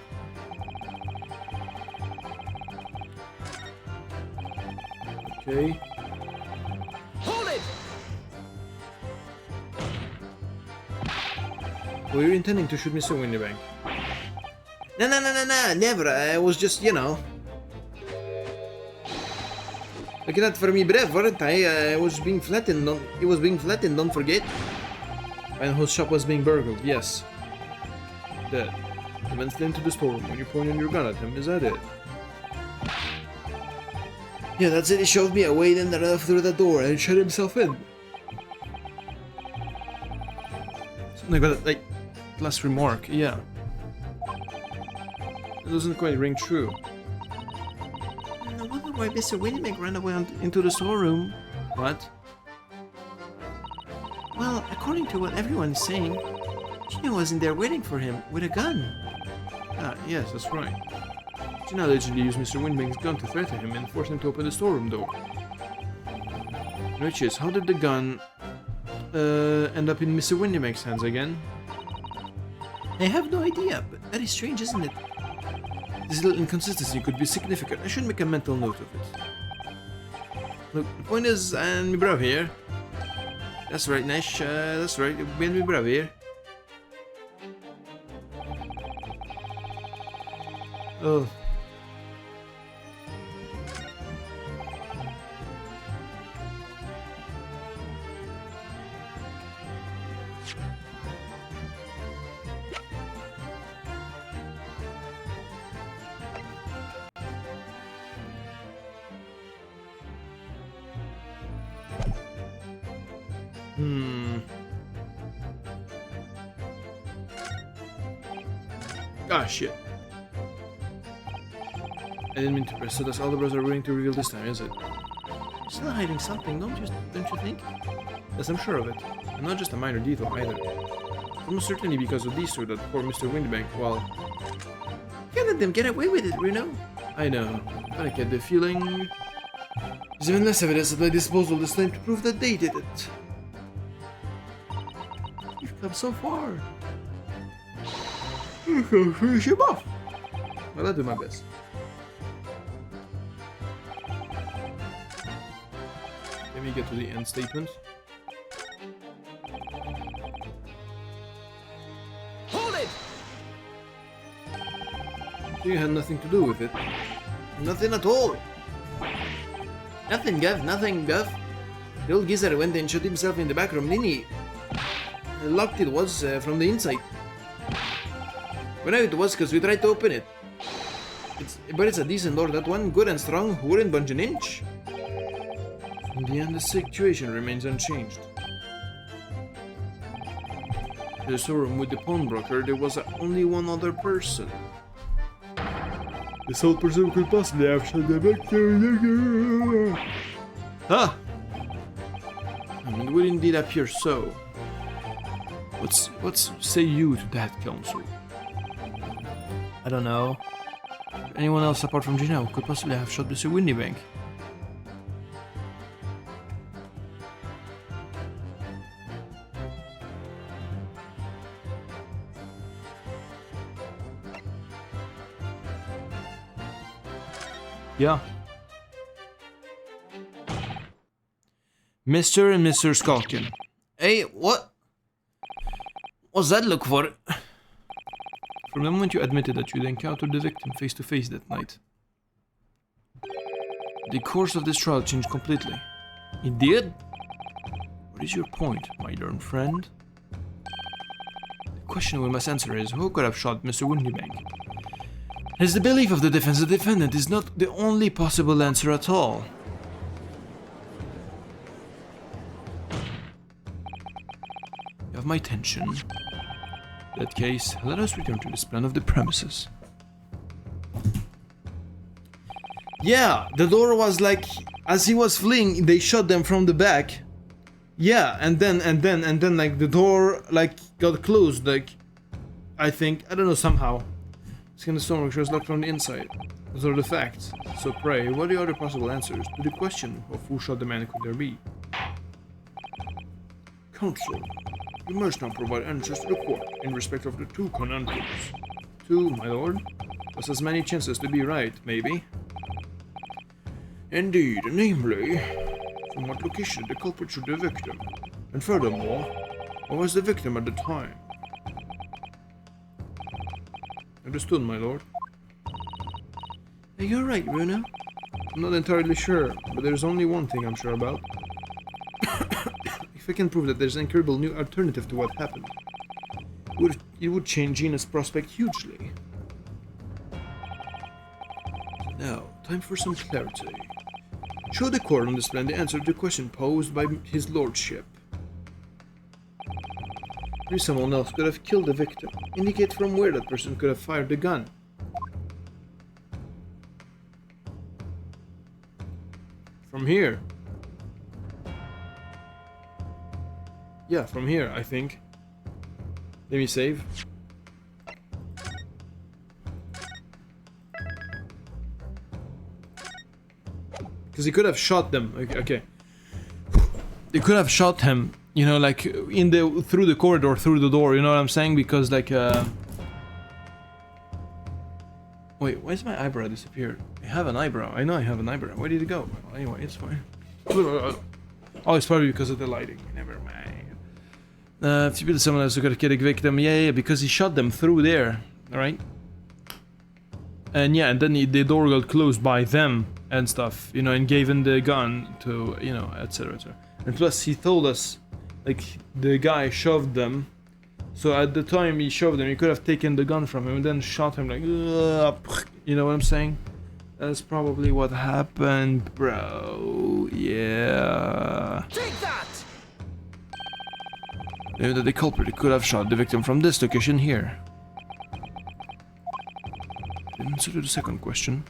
Okay. Hold it! Well, you're intending to shoot Mr. Winnibank. No, never. I was just, you know. Look at that for me, brave, weren't I? I was being flattened. He was being flattened, don't forget. And whose shop was being burgled, yes. Dead. He went into the storeroom when you pointed your gun at him, is that it? Yeah, that's it. He shoved me away, then ran off through the door and shut himself in. Something like that, like, last remark, yeah. It doesn't quite ring true. I wonder why Mr. Winnibank ran away into the storeroom. What? Well, according to what everyone's saying, Gina wasn't there waiting for him with a gun. Ah, yes, that's right. Gina allegedly used Mr. Winnibank's gun to threaten him and force him to open the storeroom door. Which is, how did the gun end up in Mr. Winnibank's hands again? I have no idea, but that is strange, isn't it? This little inconsistency could be significant. I should make a mental note of it. Look, the point is, and me bro here. That's right, Nash. That's right. Me bro here. Oh. Ah, shit. I didn't mean to press, so that's all the brothers are willing to reveal this time, is it? Still hiding something, don't you think? Yes, I'm sure of it. And not just a minor detail either. Almost certainly because of these two that poor Mr. Windbank, well... Can't let them get away with it, Bruno. I know, but I get the feeling... There's even less evidence at my disposal this time to prove that they did it. You've come so far. You can finish him off. Well, I'll do my best. Let me get to the end statement. Hold it! You had nothing to do with it. Nothing at all. Nothing, Gov. The old geezer went and shut himself in the back room, didn't he? Locked it was from the inside. We know it was because we tried to open it. But it's a decent door, that one, good and strong, wouldn't budge an inch. In the end, the situation remains unchanged. In the storeroom with the pawnbroker, there was only one other person. The sole person who could possibly have shut the back door. Ah! And it would indeed appear so. What's say you to that, Counsel? I don't know. Anyone else apart from Gino could possibly have shot Mr. Windybank? Yeah. Mr. and Mr. Skalkin. Hey, what? What's that look for? From the moment you admitted that you'd encountered the victim face to face that night, the course of this trial changed completely. It did? What is your point, my learned friend? The question we must answer is, who could have shot Mr. Windybank? As the belief of the defense, the defendant is not the only possible answer at all. You have my attention. In that case, let us return to this plan of the premises. Yeah, the door was like, as he was fleeing, they shot them from the back. Yeah, and then like the door like got closed, like I think, I don't know, somehow. Skin the stonework was locked from the inside. Those are the facts. So pray, what are the other possible answers to the question of who shot the man could there be? Counsel, you must now provide answers to the court in respect of the two conundrums. Two, my lord? Just as many chances to be right, maybe? Indeed, namely, from what location the culprit should the victim? And furthermore, where was the victim at the time? Understood, my lord. You're right, Bruno. I'm not entirely sure, but there's only one thing I'm sure about. If I can prove that there's an incredible new alternative to what happened, it would change Gina's prospect hugely. Now, time for some clarity. Show the court on this plan the answer to the question posed by his lordship. Maybe someone else could have killed the victim. Indicate from where that person could have fired the gun. From here. Yeah, from here, I think. Let me save. Because he could have shot them. Okay. They could have shot him, you know, like in the through the corridor, through the door. You know what I'm saying? Because like, wait, why is my eyebrow disappeared? I have an eyebrow. I know I have an eyebrow. Where did it go? Well, anyway, it's fine. Oh, it's probably because of the lighting. Never mind. If you build someone else who could kill a victim, yeah, because he shot them through there, alright? And yeah, and then the door got closed by them and stuff, you know, and gave him the gun to, you know, etc. etc. And plus, he told us, like, the guy shoved them. So at the time he shoved them, he could have taken the gun from him and then shot him, like, you know what I'm saying? That's probably what happened, bro. Yeah. Take that! Maybe that the culprit could have shot the victim from this location here. In answer to the second question,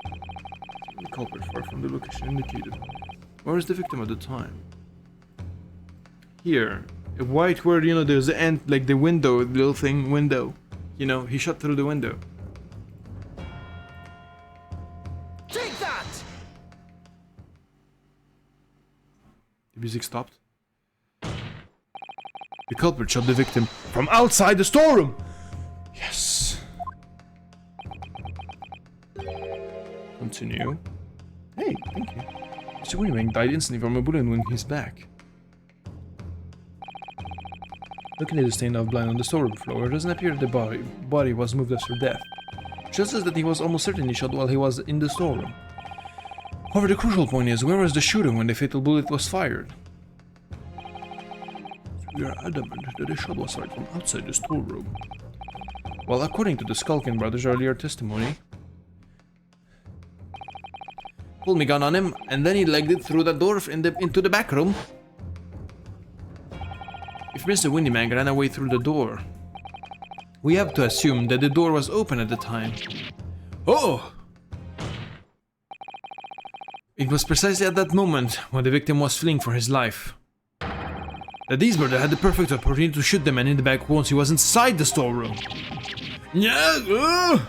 the culprit far from from the location indicated. Where is the victim at the time? Here. A white word, you know, there's the end, like the window, the little thing, window. You know, he shot through the window. Take that! The music stopped. The culprit shot the victim from outside the storeroom! Yes! Continue. Hey, thank you. Mr. Winnibank died instantly from a bullet wound in his back. Looking at the stain of blood on the storeroom floor, it doesn't appear that the body was moved after death. It just says that he was almost certainly shot while he was in the storeroom. However, the crucial point is, where was the shooter when the fatal bullet was fired? We are adamant that the shot was fired from outside the storeroom. Well, according to the Skulkin brothers' earlier testimony, Pulled me gun on him, and then he legged it through the door into the back room. if Mr. Windyman ran away through the door, we have to assume that the door was open at the time. Oh! It was precisely at that moment when the victim was fleeing for his life that these brothers had the perfect opportunity to shoot the man in the back once he was inside the storeroom. Yeah!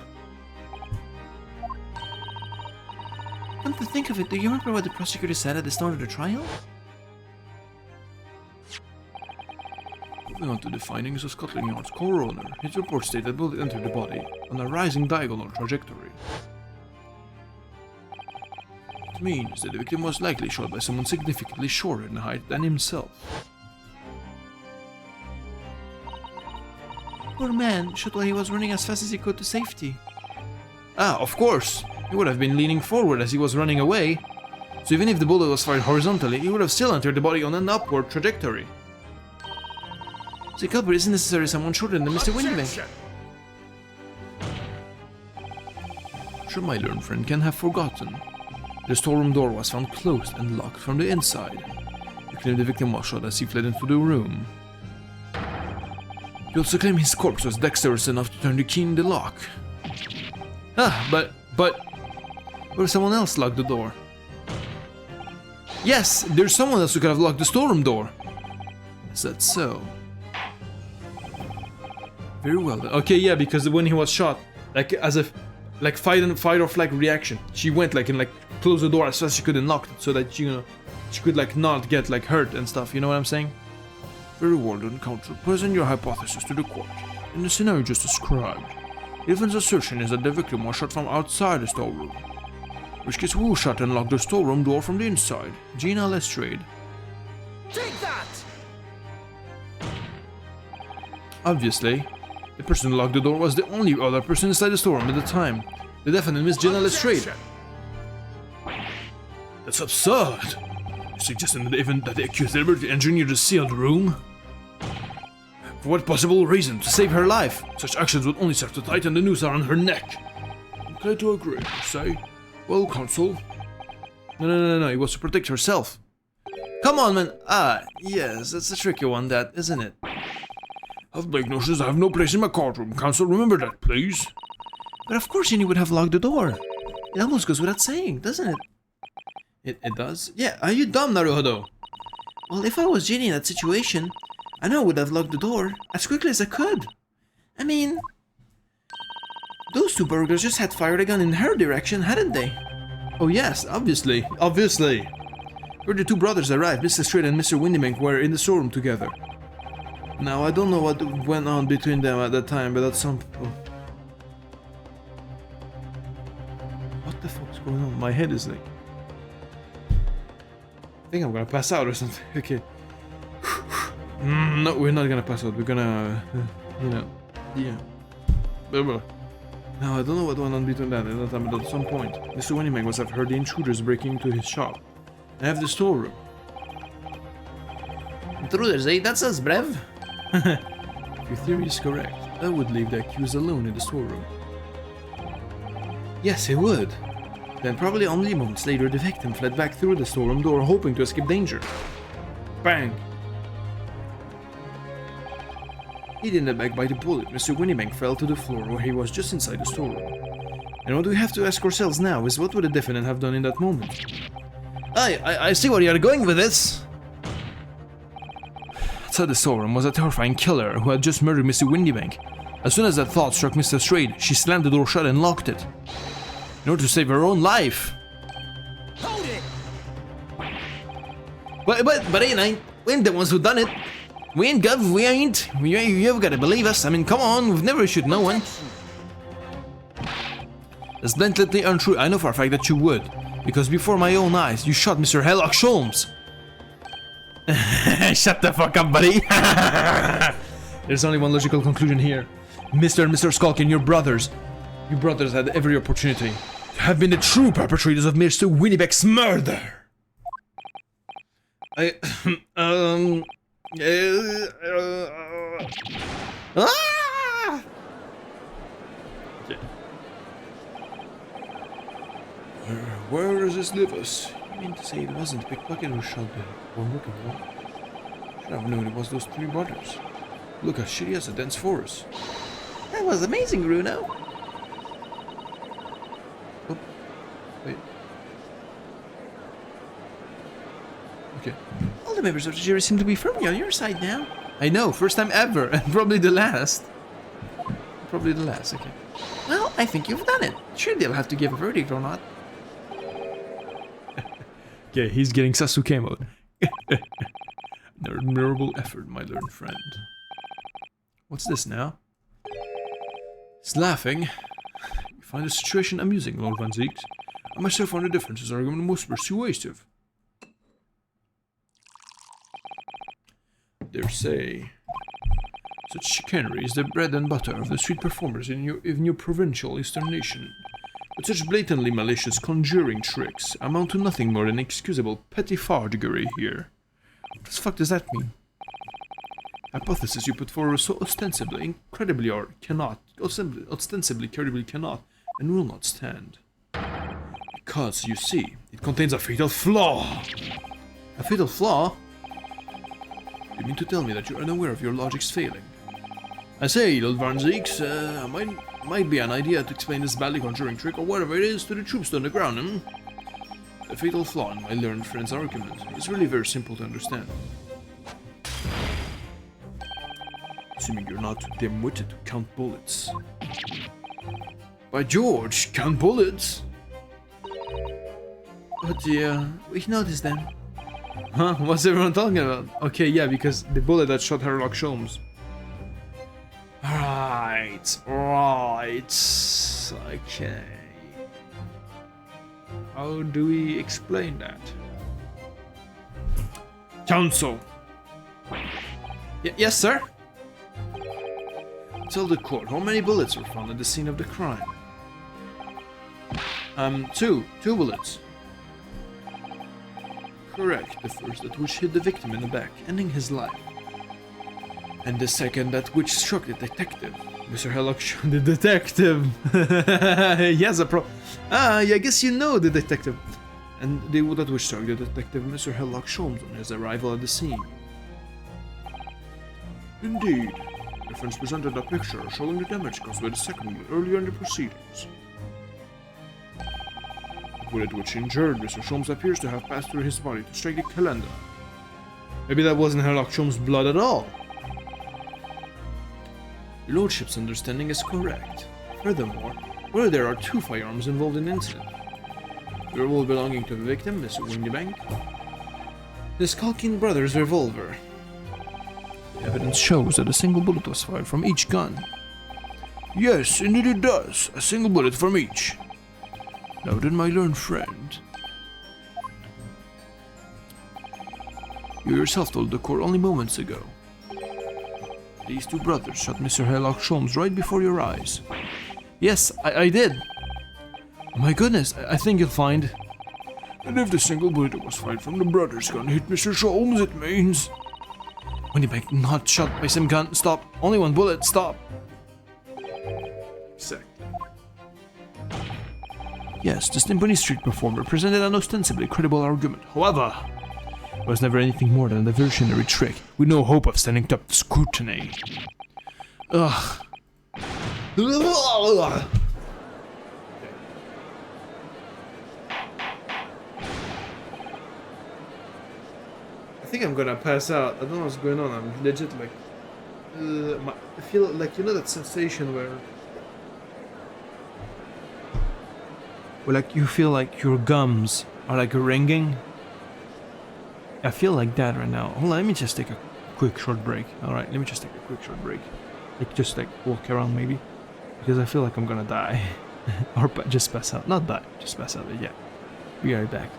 Come to think of it, do you remember what the prosecutor said at the start of the trial? Moving on to the findings of Scotland Yard's coroner, his report stated that bullet entered the body on a rising diagonal trajectory. It means that the victim was likely shot by someone significantly shorter in height than himself. Poor man, shot while he was running as fast as he could to safety. Ah, of course! He would have been leaning forward as he was running away. So even if the bullet was fired horizontally, he would have still entered the body on an upward trajectory. The culprit isn't necessarily someone shorter than Mr. Windybank. Sure, my learned friend can have forgotten. The storeroom door was found closed and locked from the inside. He claimed the victim was shot as he fled into the room. He also claimed his corpse was dexterous enough to turn the key in the lock. Ah, but... Or someone else locked the door. Yes, there's someone else who could have locked the storeroom door. Is that so? Very well then. Okay, yeah, because when he was shot, like as if, like fight or flight reaction, she went like and like closed the door as fast as she could and locked it so that she could like not get like hurt and stuff. You know what I'm saying? Very well done, counsel. Present your hypothesis to the court. In the scenario just described, Evan's assertion is that the victim was shot from outside the storeroom. In which case, who shot and locked the storeroom door from the inside? Gina Lestrade. Take that! Obviously, the person who locked the door was the only other person inside the storeroom at the time. The definite Miss Gina Lestrade. That's absurd! Suggesting that the accused deliberately engineered the sealed room? For what possible reason? To save her life. Such actions would only serve to tighten the noose around her neck. I'm glad to agree, say. Well, counsel. No, it was to protect herself. Come on, man. Ah, yes, that's a tricky one, that, isn't it? Have-blade notions have no place in my courtroom, counsel. Remember that, please. But of course Ginny would have locked the door. It almost goes without saying, doesn't it? It does? Yeah, are you dumb, Naruhodo? Well, if I was Ginny in that situation, I know I would have locked the door as quickly as I could. I mean, those two burglars just had fired a gun in her direction, hadn't they? Oh yes, obviously. Where the two brothers arrived, Mr. Strait and Mr. Windybank were in the storeroom together. Now, I don't know what went on between them at that time, but at some... Oh. What the fuck's going on? My head is like... I think I'm gonna pass out or something. Okay. No, we're not gonna pass out. We're gonna... yeah. Now, I don't know what went on between that and that time, but at some point, Mr. Windybank must have heard the intruders breaking into his shop. I have the storeroom. Intruders, eh? That sounds brave. If your theory is correct, that would leave the accused alone in the storeroom. Yes, it would. Then probably only moments later the victim fled back through the storeroom door hoping to escape danger. Bang! Hit in the back by the bullet, Mr. Windybank fell to the floor where he was just inside the storeroom. And what we have to ask ourselves now is what would a defendant have done in that moment? I see where you're going with this. Outside the storeroom was a terrifying killer who had just murdered Mr. Windybank. As soon as that thought struck Mr. Strayed, she slammed the door shut and locked it. In order to save her own life. Hold it! But we ain't the ones who done it. We ain't Gov, we ain't. You've gotta believe us. I mean, come on, we've never shoot no one. That's blatantly untrue. I know for a fact that you would. Because before my own eyes, you shot Mr. Herlock Sholmes. Shut the fuck up, buddy. There's only one logical conclusion here. Mr. and Mr. Skulk and your brothers had every opportunity to have been the true perpetrators of Mr. Windybank's murder. Ah! Where does this leave us? I mean to say it wasn't Pickpocket who shot the one looking for. Should have known it was those three brothers. Look how shitty as a dense forest. That was amazing, Bruno. Oh, wait. Okay. All the members of the jury seem to be firmly on your side now. I know, first time ever, and probably the last. Probably the last, okay. Well, I think you've done it. Sure, they'll have to give a verdict or not. Okay, he's getting Sasuke mode. An admirable effort, my learned friend. What's this now? He's laughing. You find the situation amusing, Lord Van Zieks. I myself find the differences argument most persuasive. Dare say, such chicanery is the bread and butter of the street performers in your provincial eastern nation. But such blatantly malicious conjuring tricks amount to nothing more than excusable pettifoggery here. What the fuck does that mean? Hypothesis you put forward so ostensibly, incredibly, or cannot, ostensibly, credibly cannot, and will not stand. Because, you see, it contains a fatal flaw. A fatal flaw? You mean to tell me that you're unaware of your logic's failing? I say, Lord Van Zieks, might be an idea to explain this badly conjuring trick or whatever it is to the troops on the ground, The fatal flaw in my learned friend's argument is really very simple to understand. Assuming you're not too dim-witted to count bullets. By George, count bullets! Oh dear, we noticed them. Huh? What's everyone talking about? Okay, yeah, because the bullet that shot Herlock Sholmes. Right. Okay. How do we explain that? Counsel! Yes, sir? Tell the court how many bullets were found at the scene of the crime. Two bullets. Correct, the first that which hit the victim in the back, ending his life. And the second that which struck the detective. Mr. Herlock The detective! He has a I guess you know the detective. and the that which struck the detective Mr. Herlock Sholmes on his arrival at the scene. Indeed, the friends presented a picture showing the damage caused by the second bullet earlier in the proceedings. The bullet which injured Mr. Sholmes appears to have passed through his body to strike the calendar. Maybe that wasn't Herlock Sholmes' blood at all. Your lordship's understanding is correct. Furthermore, whether there are two firearms involved in the incident, the revolver belonging to the victim, Mr. Windybank, the Skulking Brothers' revolver. The evidence shows that a single bullet was fired from each gun. Yes, indeed it does. A single bullet from each. Now then, my learned friend. You yourself told the court only moments ago. These two brothers shot Mr. Herlock Sholmes right before your eyes. Yes, I did. Oh my goodness, I think you'll find. And if the single bullet that was fired from the brothers' gun hit Mr. Sholmes, it means. Windybank not shot by some gun. Stop. Only one bullet. Stop. Exactly. Yes, the Stimpany Street performer presented an ostensibly credible argument. However, it was never anything more than a diversionary trick, with no hope of standing up to scrutiny. Ugh. think I'm gonna pass out. I don't know what's going on. I'm legit like... I feel like, you know that sensation where... like you feel like your gums are like ringing? I feel like that right now. Hold on, let me just take a quick short break. Alright, let me just take a quick short break. Like just like walk around maybe. Because I feel like I'm gonna die. Or just pass out. Not die, just pass out. Yeah. Be right back.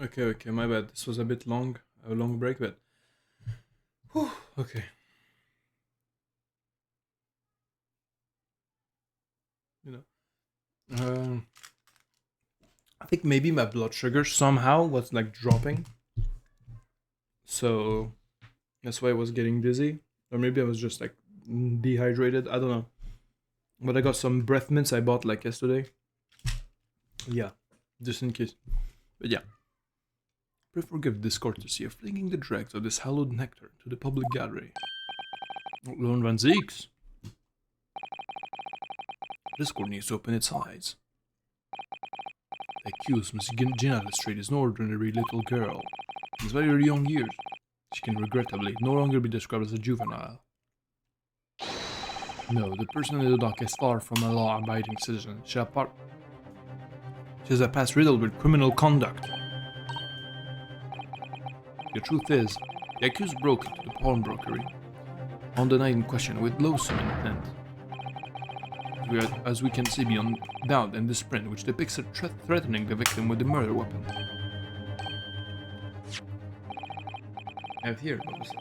Okay, my bad. This was a bit long, a long break, but... Whew, okay. You know. I think maybe my blood sugar somehow was like dropping. So that's why I was getting dizzy. Or maybe I was just like dehydrated. I don't know. But I got some breath mints I bought like yesterday. Yeah, just in case. But yeah. Pray forgive this courtesy of flinging the dregs of this hallowed nectar to the public gallery. Lone Van Zeeks. This court needs to open its eyes. The accused, Miss Gina Lestrade, is no ordinary little girl. In its very young years, she can regrettably no longer be described as a juvenile. No, the person in the dock is far from a law-abiding citizen. She has a past riddled with criminal conduct. The truth is, the accused broke into the pawnbrokery on the night in question with loathsome intent. as we can see beyond doubt in this print, which depicts her threatening the victim with the murder weapon. I have here, obviously.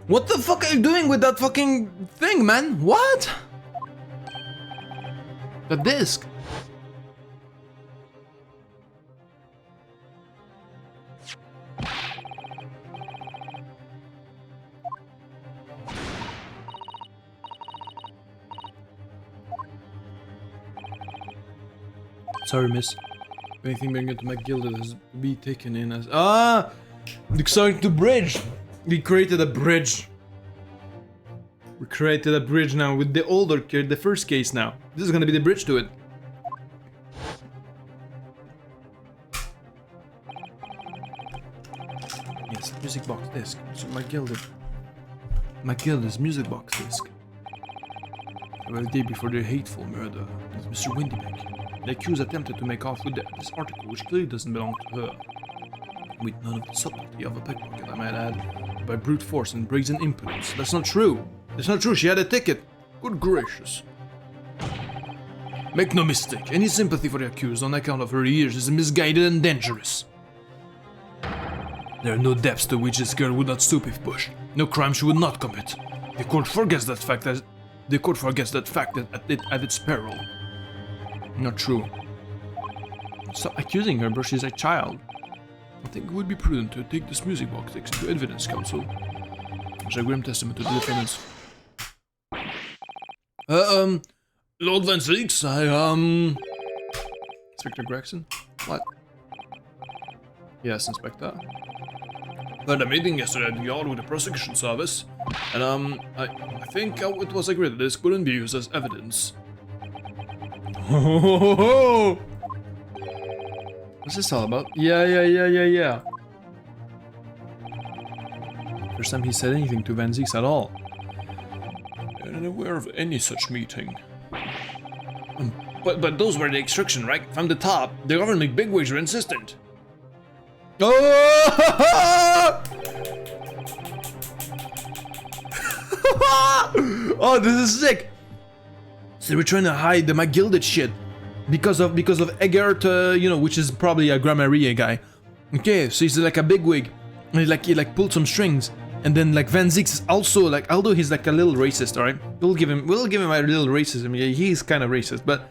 What the fuck are you doing with that fucking thing, man? What? The disc! Sorry, miss. Anything being into McGilded has to be taken in as... Starting to bridge. We created a bridge. We created a bridge now with the older kid, the first case now. This is gonna be the bridge to it. Yes, music box disc. So McGilded's music box disc. Well, the day before the hateful murder of Mr. Windybeck, the accused attempted to make off with this article, which clearly doesn't belong to her. With none of the subtlety of a pickpocket, I might add, by brute force and brazen impudence. That's not true. It's not true, she had a ticket. Good gracious. Make no mistake, any sympathy for the accused on account of her years is misguided and dangerous. There are no depths to which this girl would not stoop if pushed, no crime she would not commit. The court forgets that fact at its peril. Not true. Stop accusing her, bro, she's a child. I think it would be prudent to take this music box text to evidence counsel as a grim testament to the defendants. Lord Van Zeeks, Inspector Gregson? What? Yes, Inspector. I had a meeting yesterday at the yard with the prosecution service, and I think it was agreed that this couldn't be used as evidence. What's this all about? Yeah. First time he said anything to Van Zeeks at all. I'm unaware of any such meeting. But those were the instructions, right? From the top, the government bigwigs were insistent. Oh! Oh, this is sick. So we're trying to hide the McGilded shit because of EGGERT, which is probably a Grammaria guy. Okay, so he's like a bigwig, and he pulled some strings, and then like Van Zeeks is also like, although he's like a little racist, all right, we'll give him a little racism. Yeah, he's kind of racist, but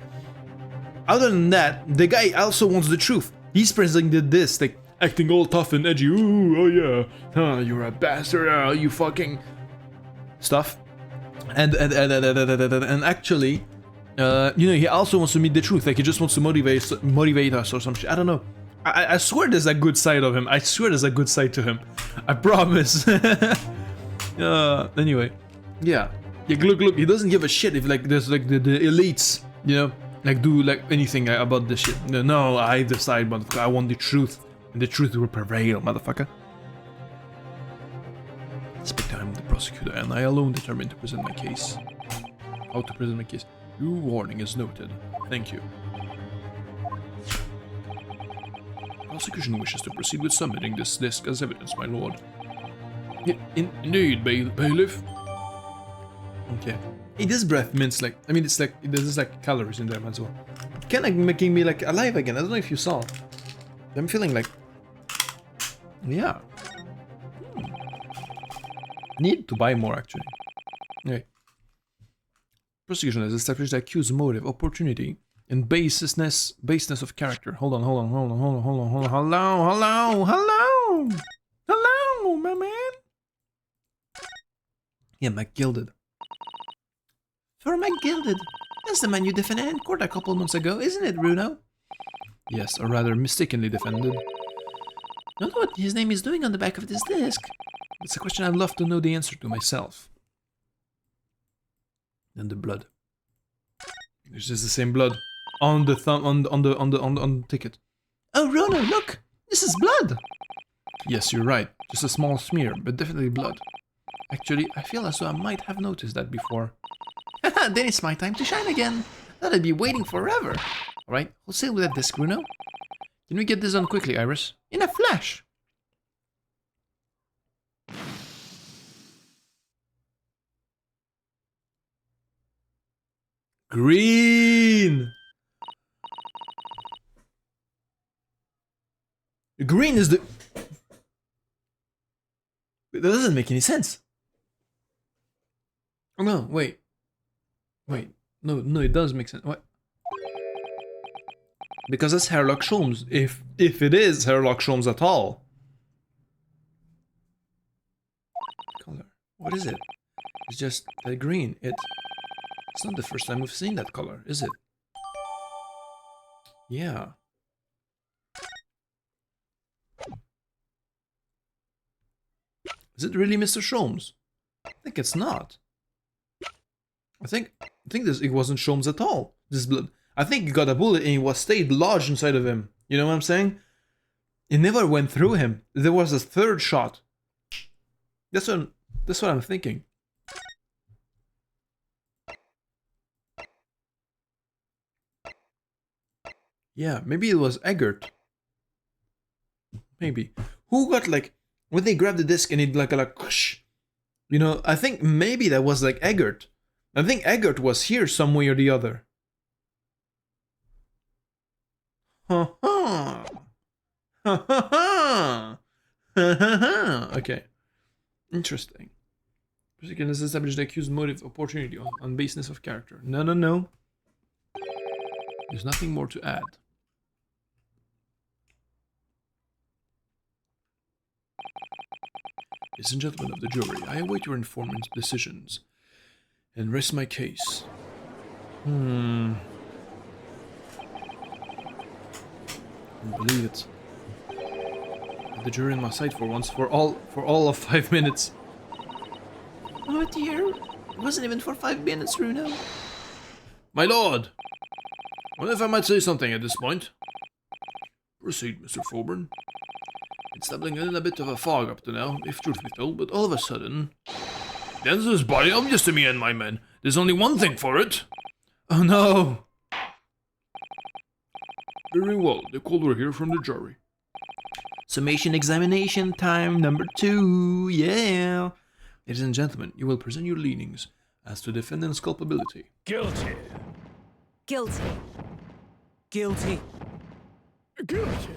other than that, the guy also wants the truth. He's presenting this like acting all tough and edgy. Ooh, oh yeah, you're a bastard, you fucking stuff. And actually, he also wants to meet the truth. Like he just wants to motivate us or some shit. I don't know. I swear there's a good side of him. I swear there's a good side to him. I promise. Anyway, yeah. Look. He doesn't give a shit if like there's like the elites, like do like anything about this shit. No, I decide, motherfucker. I want the truth, and the truth will prevail, motherfucker. Inspector, I'm the prosecutor, and I alone determine to present my case. How to present my case? Your warning is noted. Thank you. Prosecution wishes to proceed with submitting this disc as evidence, my lord. Indeed, bailiff. Okay. Hey, this breath mints like, it's like, there's like calories in there as well. Kinda making me like alive again. I don't know if you saw. I'm feeling like, yeah. Need to buy more actually. Okay. Prosecution has established the accused's motive, opportunity, and baseness of character. Hold on. Hello, my man. Yeah, McGilded. For McGilded. That's the man you defended in court a couple months ago, isn't it, Bruno? Yes, or rather mistakenly defended. I don't know what his name is doing on the back of this disc. It's a question I'd love to know the answer to myself. And the blood. It's just the same blood on the thumb, on the ticket. Oh, Rono, look! This is blood! Yes, you're right. Just a small smear, but definitely blood. Actually, I feel as though I might have noticed that before. Haha, then it's my time to shine again. Thought I'd be waiting forever. Alright, we'll sail with that disc, Bruno. Can we get this done quickly, Iris? In a flash! Green! Green is the... That doesn't make any sense. Oh no, wait. Wait. No, it does make sense. What? Because that's Sherlock Holmes. If it is Sherlock Holmes at all. Color. What is it? It's just green. It's not the first time we've seen that color, is it? Yeah. Is it really Mr. Sholmes? I think it's not. I think it wasn't Sholmes at all. This blood. I think he got a bullet and it stayed lodged inside of him. You know what I'm saying? It never went through him. There was a third shot. That's what I'm thinking. Yeah, maybe it was Eggert. Maybe. Who got like when they grabbed the disc and it like whoosh. You know, I think maybe that was like Eggert. I think Eggert was here some way or the other. Ha ha. Ha ha ha. Ha ha ha. Okay. Interesting. Prosecution has established the accused motive, opportunity, on baseness of character. No. There's nothing more to add. Ladies and gentlemen of the jury, I await your informant's decisions and rest my case. I believe it. The jury on my side for once, for all of 5 minutes. Oh dear. It wasn't even for 5 minutes, Bruno. My lord! I wonder if I might say something at this point. Proceed, Mr. Faubourn. It's dabbling in a bit of a fog up to now, if truth be told, but all of a sudden... The answer is body obvious to me and my men. There's only one thing for it. Oh no! Very well, the call will hear from the jury. Summation examination time number 2, yeah. Ladies and gentlemen, you will present your leanings as to defendant's culpability. Guilty. Guilty. Guilty. Guilty.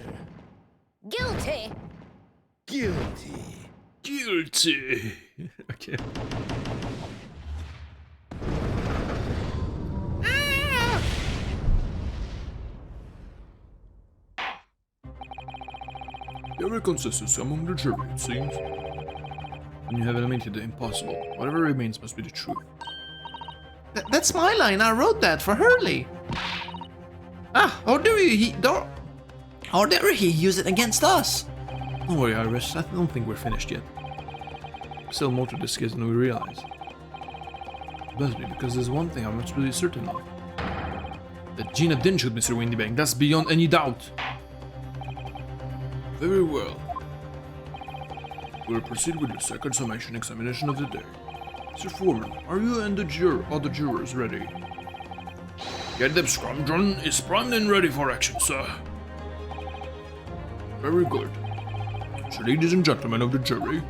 Guilty. Guilty. Guilty. Okay. There are consensus among the jury, it seems. And you have eliminated the impossible. Whatever remains must be the truth. That's my line. I wrote that for Hurley. Or dare he use it against us? Don't worry, Iris. I don't think we're finished yet. Still more to discuss than we realize. Best be, because there's one thing I'm absolutely certain of. That Gina didn't shoot Mr. Windybank. That's beyond any doubt. Very well. We'll proceed with the second summation examination of the day. Mr. Foreman, are you and the other jurors ready? Get the squadron is primed and ready for action, sir. Very good. So, ladies and gentlemen of the jury,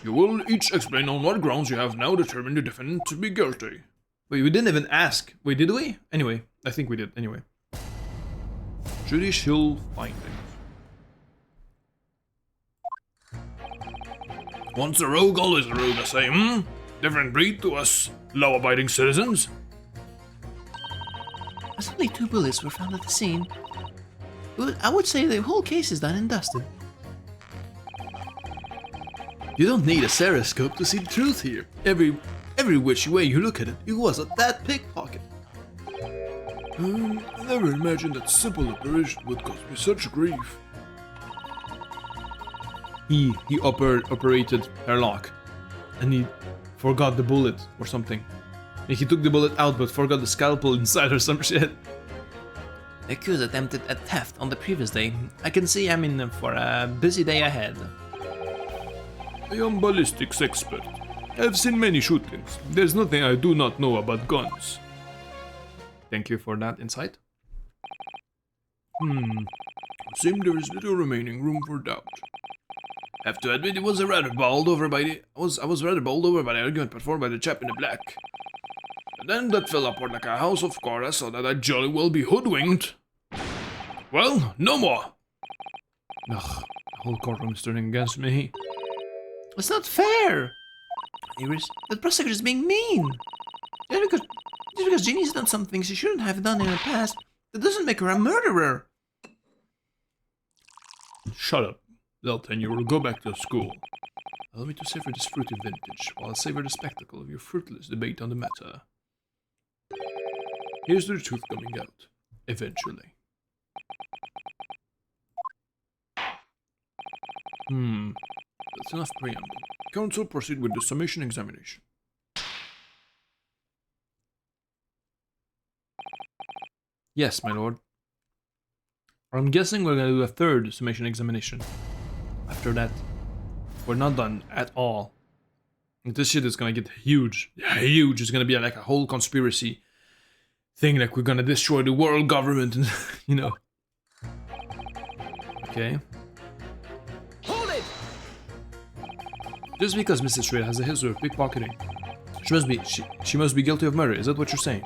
you will each explain on what grounds you have now determined the defendant to be guilty. Wait, we didn't even ask. Wait, did we? Anyway, I think we did. Anyway. Judicial findings. Once a rogue, always a rogue, I say, Different breed to us law-abiding citizens. As only 2 bullets were found at the scene, I would say the whole case is done and dusted. You don't need a seroscope to see the truth here. Every which way you look at it, it was that pickpocket. I never imagined that simple operation would cause me such grief. He operated Herlock, and he forgot the bullet or something. And he took the bullet out but forgot the scalpel inside or some shit. The accused attempted a theft on the previous day. I can see I'm in for a busy day ahead. I am ballistics expert. I've seen many shootings. There's nothing I do not know about guns. Thank you for that insight. Seems there is little remaining room for doubt. Have to admit, I was rather bowled over by the argument put forward by the chap in the black. And then that fell apart like a house of cards. I saw that I'd jolly well be hoodwinked. Well, no more. Ugh, the whole courtroom is turning against me. It's not fair! Iris, the prosecutor is being mean. Just because Jeannie's done some things she shouldn't have done in the past, that doesn't make her a murderer. Shut up, Delta, and you will go back to school. Allow me to savor this fruity vintage, while I savor the spectacle of your fruitless debate on the matter. Here's the truth coming out, eventually. That's enough preamble. Counsel, proceed with the summation examination. Yes, my lord. I'm guessing we're gonna do a third summation examination. After that, we're not done at all. This shit is gonna get huge. Huge. It's gonna be like a whole conspiracy thing, like we're gonna destroy the world government and, you know. Okay. Hold it! Just because Mrs. Shred has a history of pickpocketing, she must be guilty of murder. Is that what you're saying?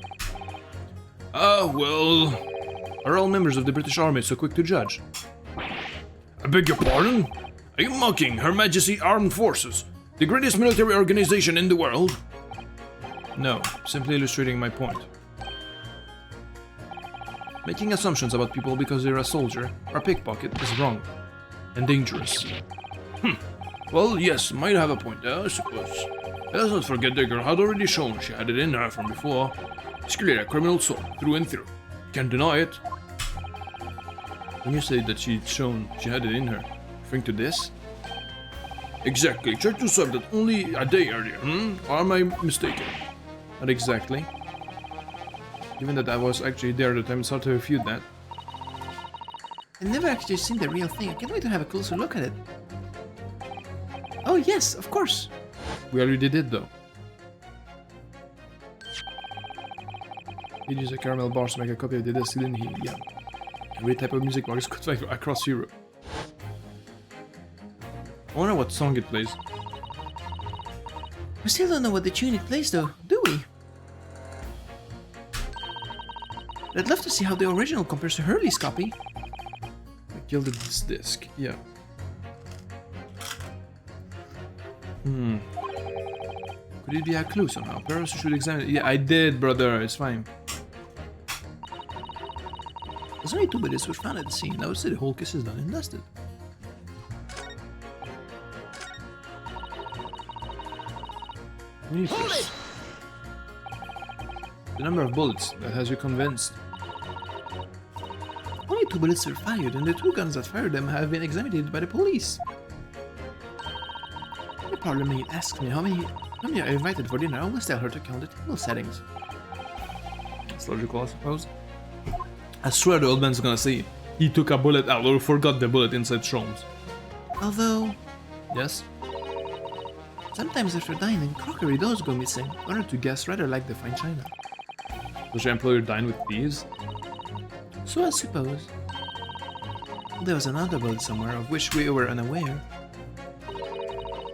Well, are all members of the British Army so quick to judge? I beg your pardon? Are you mocking Her Majesty Armed Forces, the greatest military organization in the world? No, simply illustrating my point. Making assumptions about people because they're a soldier or a pickpocket is wrong and dangerous. Well, yes, might have a point there, I suppose. Let's not forget the girl had already shown she had it in her from before. She's clearly a criminal soul, through and through. Can't deny it. When you say that she'd shown she had it in her, referring to this? Exactly. Tried to solve that only a day earlier, Or am I mistaken? Not exactly. Given that I was actually there at the time, it's hard to refute that. I've never actually seen the real thing. I can't wait to have a closer look at it. Oh yes, of course. We already did, though. He used a caramel bars to make a copy of the disc, didn't he? Yeah. Every type of music box could find across Europe. I wonder what song it plays. We still don't know what the tune it plays though, do we? I'd love to see how the original compares to Hurley's copy. I gilded this disc, yeah. Could it be a clue somehow? Perhaps you should examine it. Yeah, I did, brother. It's fine. There's only 2 bullets were found at the scene. I would say the whole case is done and dusted. Neatness. The number of bullets that has you convinced. Only 2 bullets were fired, and the 2 guns that fired them have been examined by the police. The parliament asks me how many I invited for dinner. I always tell her to count the table settings. That's logical, I suppose. I swear the old man's gonna say he took a bullet out or forgot the bullet inside Shrooms. Although, Yes? sometimes after dining, crockery does go missing. One or 2 guests rather like the fine china. Does your employer dine with thieves? So I suppose. There was another bullet somewhere of which we were unaware.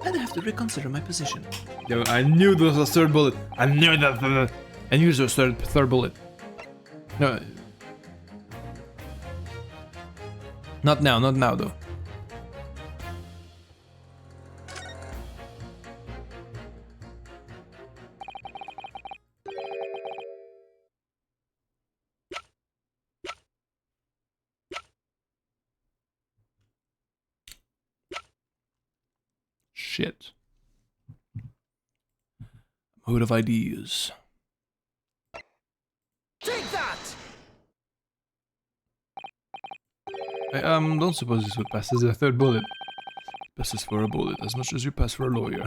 I'd have to reconsider my position. Yo, I knew there was a third bullet. I knew that. I knew there was a third bullet. No. Not now though. Shit. I'm out of ideas. Take that! I don't suppose this would pass as a third bullet. Passes for a bullet as much as you pass for a lawyer.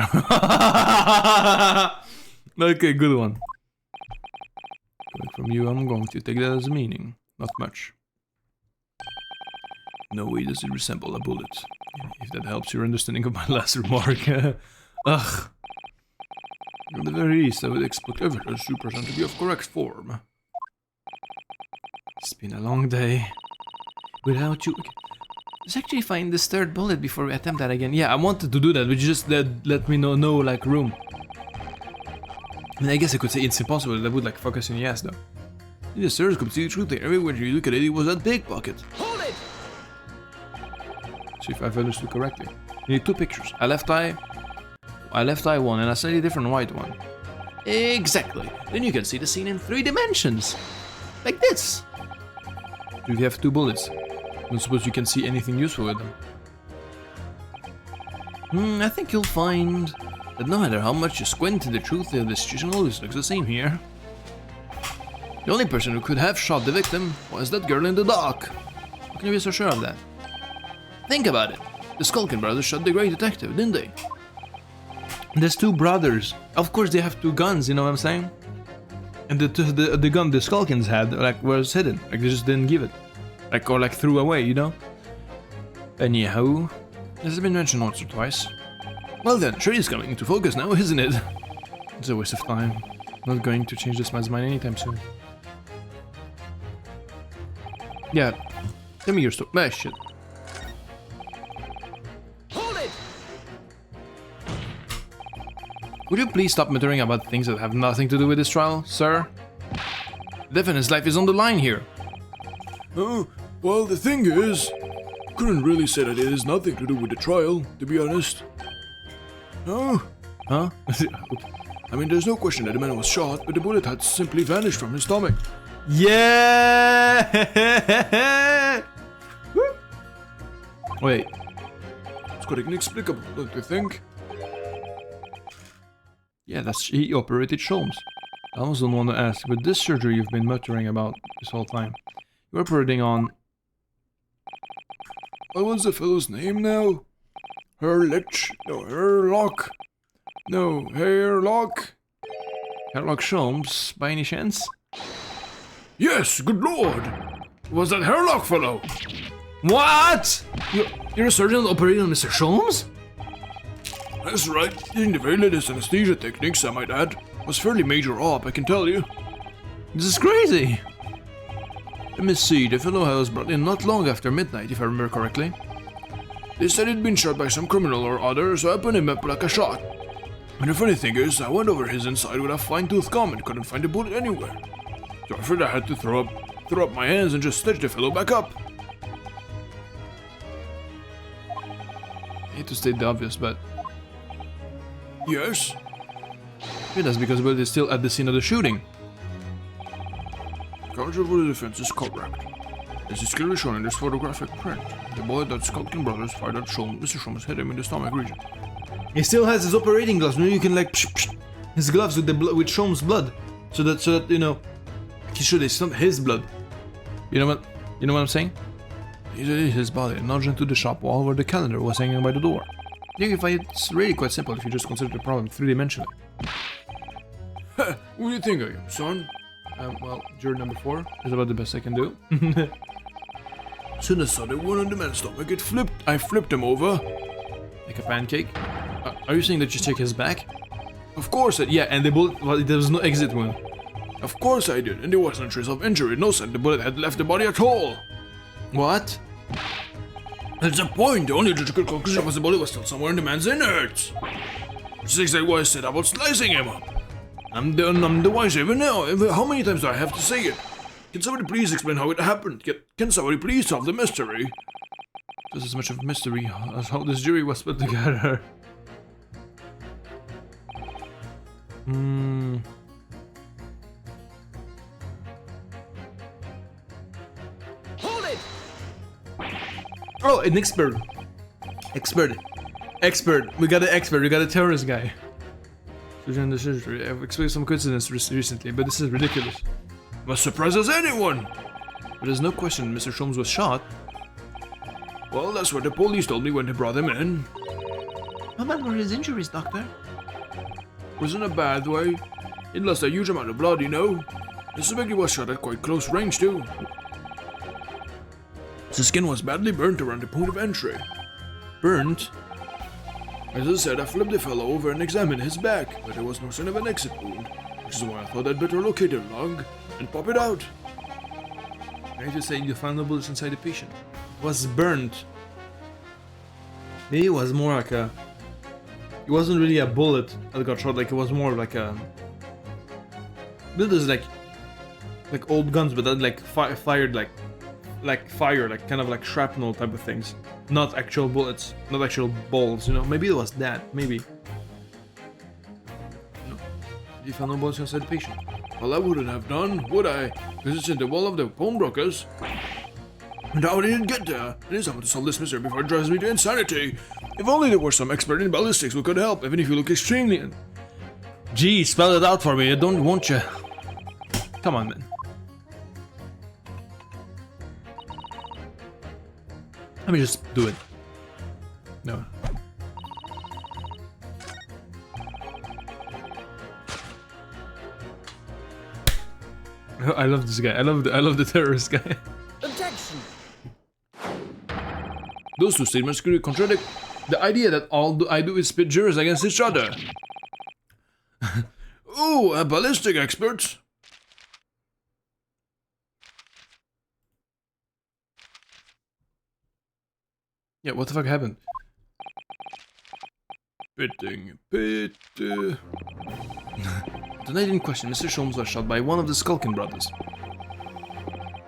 Okay, good one. Coming from you, I'm going to take that as a meaning. Not much. No way does it resemble a bullet. If that helps your understanding of my last remark. Ugh. At the very least, I would expect evidence to present to be of correct form. It's been a long day. Without you... Let's actually find this third bullet before we attempt that again. Yeah, I wanted to do that, but you just let me know, like, room. I mean, I guess I could say it's impossible. That would like focus in the ass though. The stairs could see the truth there. Everywhere you look at it, it was a pickpocket. Hold it! See if I've understood correctly. You need two pictures. A left eye one, and a slightly different white one. Exactly. Then you can see the scene in 3 dimensions. Like this. If you have 2 bullets, I don't suppose you can see anything useful with them. I think you'll find that no matter how much you squint, the truth of the situation always looks the same here. The only person who could have shot the victim was that girl in the dock. How can you be so sure of that? Think about it. The Skulkin brothers shot the great detective, didn't they? There's 2 brothers. Of course they have 2 guns, you know what I'm saying? And the gun the Skulkins had, like, was hidden. Like, they just didn't give it. Like, or like threw away, you know? Anyhow, this has been mentioned once or twice. Well then, Shreddy's coming into focus now, isn't it? It's a waste of time. Not going to change this man's mind anytime soon. Yeah, tell me your story. Ah, shit. Hold it! Would you please stop muttering about things that have nothing to do with this trial, sir? Definite's life is on the line here. Oh, well, the thing is, couldn't really say that it has nothing to do with the trial, to be honest. Oh, Huh? I mean, there's no question that the man was shot, but the bullet had simply vanished from his stomach. Yeah! Wait. It's quite inexplicable, don't you think? Yeah, he operated Sholmes. I almost don't want to ask, but this surgery you've been muttering about this whole time, you're operating on... What was the fellow's name now? Herlich? No, Herlock. No, Herlock. Sherlock Sholmes, by any chance? Yes, good lord! Was that Herlock fellow? What? You're a surgeon operating on Mr. Sholmes? That's right, using the very latest anesthesia techniques, I might add. Was fairly major op, I can tell you. This is crazy! Let me see, the fellow was brought in not long after midnight, if I remember correctly. They said he'd been shot by some criminal or other, so I put him up like a shot. And the funny thing is, I went over his inside with a fine-tooth comb and couldn't find a bullet anywhere. So I figured I had to throw up my hands and just stitch the fellow back up. I hate to state the obvious, but Yes? yeah, that's because Will is still at the scene of the shooting. Counsel for the defense is correct. This is clearly shown in this photographic print. The bullet that Skulkin brothers fired at Mr. Sholmes hit him in the stomach region. He still has his operating gloves. Maybe you can like his gloves with with Sholmes' blood, so that you know he should. It's not his blood. You know what I'm saying? He did his body and nudged into the shop wall where the calendar was hanging by the door. You can find it's really quite simple if you just consider the problem 3-dimensionally. What do you think I am, son? Well, jury number 4 is about the best I can do. Soon as I saw the one on the man's stomach, I flipped him over. Like a pancake. Are you saying that you take his back? Of course I did. Yeah, and the bullet. Well, there was no exit wound. Of course I did, and there wasn't a trace of injury. No sign the bullet had left the body at all. What? That's the point. The only logical conclusion was the bullet was still somewhere in the man's innards. Which is exactly why I said about slicing him up. I'm the wiser even now. How many times do I have to say it? Can somebody please explain how it happened? Can somebody please solve the mystery? Just as much of a mystery as how this jury was put together. Hold it! Oh, an expert. Expert. We got an expert. We got a terrorist guy. Surgeon the surgery. I've experienced some coincidence recently, but this is ridiculous. As surprised as anyone. But there's no question Mr. Sholmes was shot. Well, that's what the police told me when they brought him in. How bad were his injuries, Doctor? Wasn't a bad way. He'd lost a huge amount of blood, you know. I suspect he was shot at quite close range, too. His skin was badly burnt around the point of entry. Burnt? As I said, I flipped the fellow over and examined his back, but there was no sign of an exit wound, which is why I thought I'd better locate the lung and pop it out. I hate to say you found no bullets inside the patient. It was burnt. Maybe it was more like a... It wasn't really a bullet that got shot, like it was more like a... built as like old guns, but that like fired like fire, like kind of like shrapnel type of things, not actual bullets, not actual balls. You know, maybe it was that. Maybe. No. You found no bullets inside the patient. Well, I wouldn't have done, would I? Because it's in the wall of the pawnbrokers. And how did it get there? I need someone to solve this mystery before it drives me to insanity. If only there were some expert in ballistics who could help, even if you look extremely... Gee, spell it out for me, you don't want you? Come on, man. Let me just do it. No. I love this guy. I love the terrorist guy. Objection. Those two statements clearly contradict the idea that all I do is spit gibberish against each other. Ooh, a ballistic expert. Yeah, what the fuck happened? Spitting, pit. The night in question, Mr. Sholmes was shot by one of the Skulkin brothers.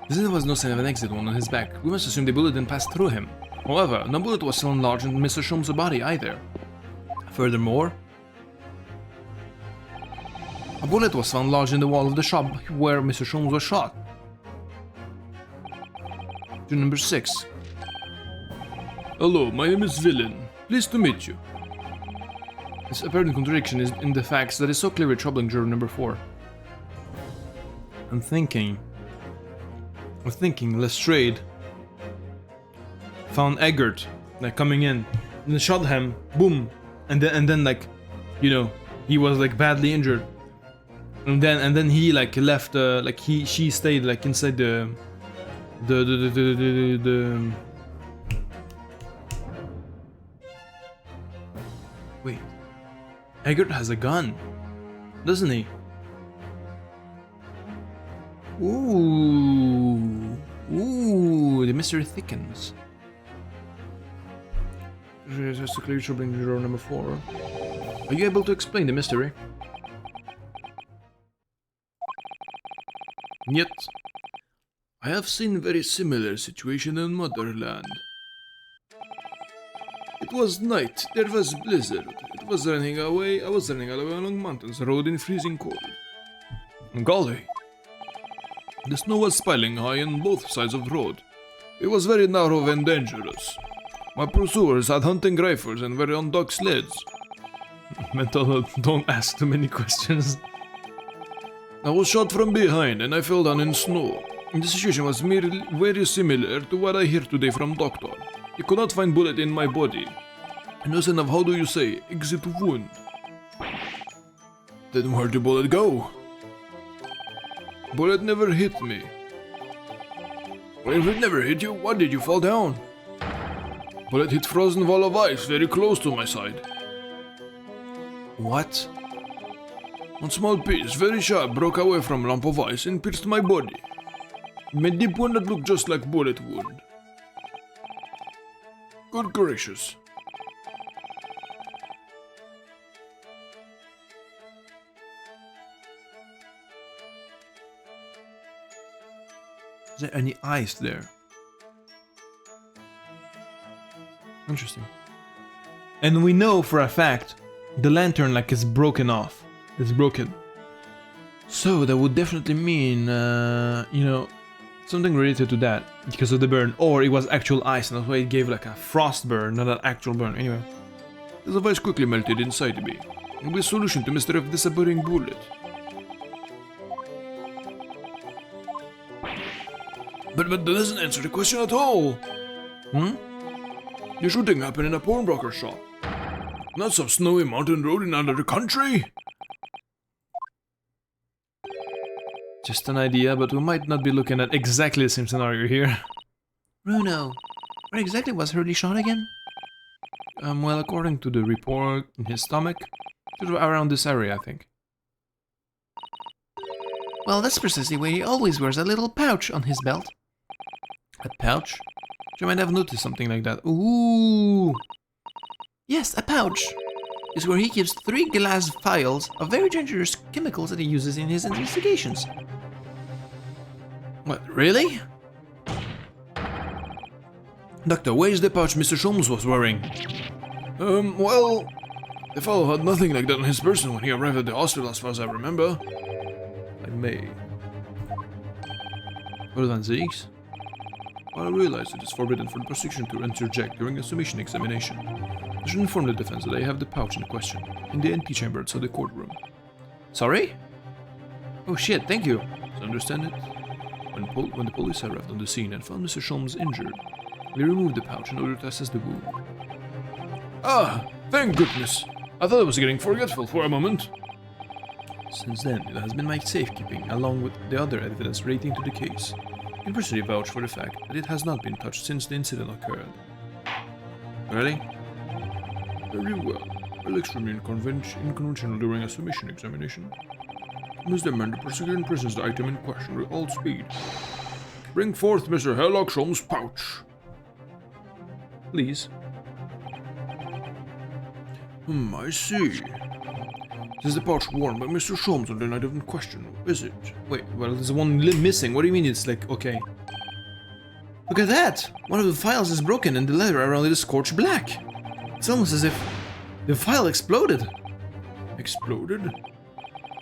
There was no sign of an exit wound on his back. We must assume the bullet didn't pass through him. However, no bullet was still enlarged in Mr. Sholmes' body either. Furthermore, a bullet was found lodged in the wall of the shop where Mr. Sholmes was shot. To number 6. Hello, my name is Villain. Pleased to meet you. This apparent contradiction is in the facts that is so clearly troubling juror number 4. I'm thinking Lestrade found Eggert like coming in and then shot him, boom, and then like, you know, he was like badly injured, and then he like left, like she stayed like inside the wait, Eggert has a gun, doesn't he? Ooh, the mystery thickens. Just to clear troubling juror number 4. Are you able to explain the mystery? Yet, I have seen very similar situation in Motherland. It was night, there was blizzard. It was running away, I was running away along mountains road in freezing cold. Golly. The snow was piling high on both sides of the road. It was very narrow and dangerous. My pursuers had hunting rifles and were on dog sleds. Mental, don't ask too many questions. I was shot from behind and I fell down in snow. The situation was very similar to what I hear today from doctor. He could not find bullet in my body. No sign of, how do you say, exit wound. Then where'd the bullet go? Bullet never hit me. Well, if it never hit you, why did you fall down? Bullet hit frozen wall of ice very close to my side. What? One small piece, very sharp, broke away from lump of ice and pierced my body. It made deep wound that looked just like bullet wound. Good gracious. Is there any ice there? Interesting. And we know for a fact the lantern like is broken off. It's broken. So that would definitely mean, you know, something related to that because of the burn, or it was actual ice and that's why it gave like a frost burn, not an actual burn. Anyway, The ice quickly melted inside me. It will be a solution to mystery of disappearing bullet. But that doesn't answer the question at all. The shooting happened in a pawnbroker shop. Not some snowy mountain road in another country. just an idea, but we might not be looking at exactly the same scenario here. Bruno, where exactly was Hurley shot again? Well, according to the report in his stomach, it was around this area, I think. Well, that's precisely where he always wears a little pouch on his belt. A pouch? You might have noticed something like that. Ooh! Yes, a pouch. is where he keeps 3 glass vials of very dangerous chemicals that he uses in his investigations. What, really? Doctor, where's the pouch Mr. Sholmes was wearing? Well, the fellow had nothing like that on his person when he arrived at the hospital, as far as I remember. I may. Well then, Zeeks. While I realize it is forbidden for the prosecution to interject during a submission examination, I should inform the defense that I have the pouch in question, in the antechamber outside the courtroom. Sorry? Oh shit, thank you. As I understand it, when the police arrived on the scene and found Mr. Sholmes injured, they removed the pouch in order to assess the wound. Ah, thank goodness. I thought I was getting forgetful for a moment. Since then, it has been my safekeeping, along with the other evidence relating to the case. I can personally vouch for the fact that it has not been touched since the incident occurred. Really? Very well. I'll extremely inconventional during a submission examination. Must demand the prosecutor presents the item in question with all speed. Bring forth Mr. Herlock Sholmes' pouch. Please. I see. This is the pouch worn by Mr. Sholmes on the night of in question, is it? Wait, well, there's one missing. What do you mean it's like, okay. Look at that! One of the files is broken and the leather around it is scorched black. It's almost as if the file exploded. Exploded?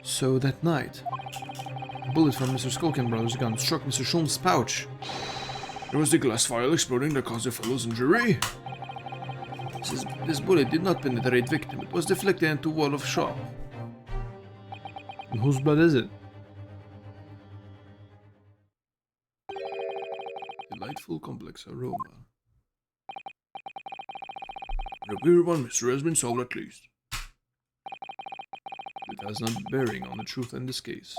So that night, a bullet from Mr. Skulkin Brothers' gun struck Mr. Sholmes' pouch. It was the glass vial exploding that caused the fellow's injury? This bullet did not penetrate victim. It was deflected into wall of shop. And whose blood is it? Delightful complex aroma. The clear one mystery has been solved at least. It has no bearing on the truth in this case.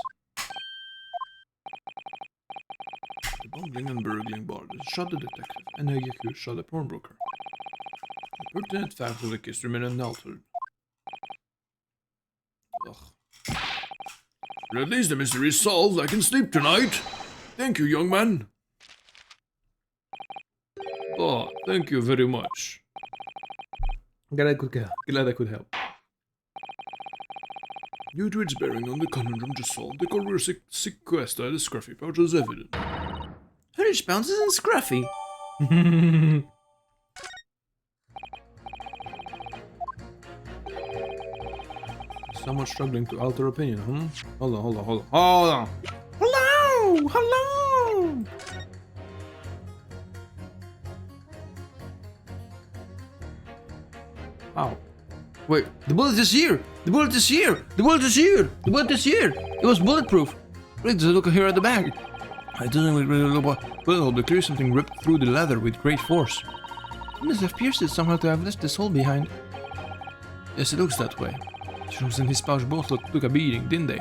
The bungling and burgling barders shot the detective, And Yaku shot the pawnbroker. the pertinent facts of the case remain unaltered. Ugh. But at least the mystery is solved. I can sleep tonight. Thank you, young man. Oh, thank you very much. Glad I could help. Due to its bearing on the conundrum just solved, the court will sequester the scruffy pouch as evidence. 100 pounds isn't scruffy. Someone struggling to alter opinion, Hold on. Hello! Ow. Wait, the bullet is here! The bullet is here! The bullet is here! The bullet is here! It was bulletproof! Wait, does it look here at the bag? It doesn't really look well, but clearly something ripped through the leather with great force. It must have pierced it somehow to have left this hole behind. Yes, it looks that way. Sholmes and his pouch both took a beating, didn't they?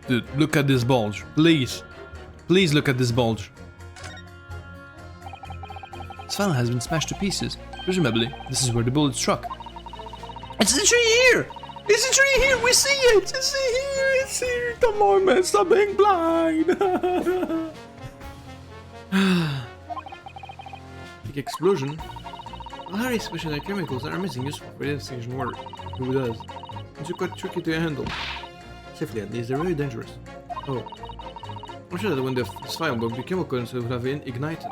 Dude, look at this bulge. Please. Please look at this bulge. This file has been smashed to pieces. Presumably, this is where the bullet struck. It's literally here! It's literally here! We see it! It's here! It's here! Come on, man! Stop being blind! Big explosion. Well, Harry specialized chemicals that are missing useful for investigation work. Who does? It's quite tricky to handle. Safely, at least, they're very dangerous. Oh. I'm sure that when this fire broke, the chemicals would have been ignited.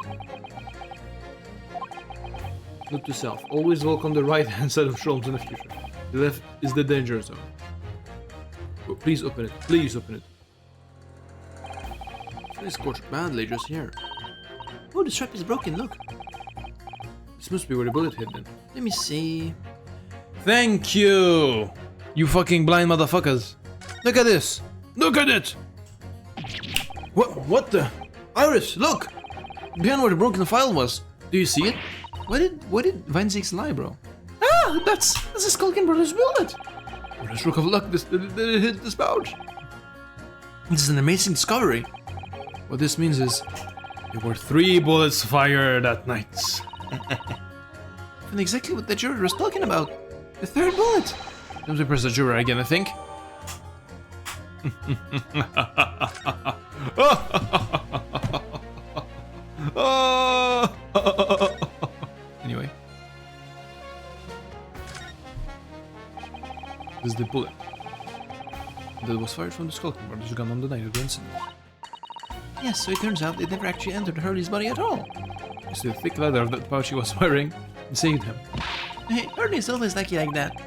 Note to self, always walk on the right hand side of Sholmes in the future. The left is the danger zone. Oh, please open it. Please open it. It's scorched badly just here. Oh, the strap is broken, look. This must be where the bullet hit then. Let me see. Thank you! You fucking blind motherfuckers. Look at this! Look at it! What the? Iris, look! Behind where the broken file was. Do you see it? Why did Van Zieks lie, bro? Ah, that's a Skulkin Brothers bullet! With a stroke of luck, it hit this pouch. This is an amazing discovery. What this means is, there were 3 bullets fired that night. And exactly what the juror was talking about. The 3rd bullet. Let me press the juror again, I think. Anyway. This is the bullet that was fired from the Skulking Brothers gun on the night of the incident. Yes, so it turns out it never actually entered Hurley's body at all. It's the thick leather of that pouch he was wearing saved him. Hey, Hurley's always lucky like that.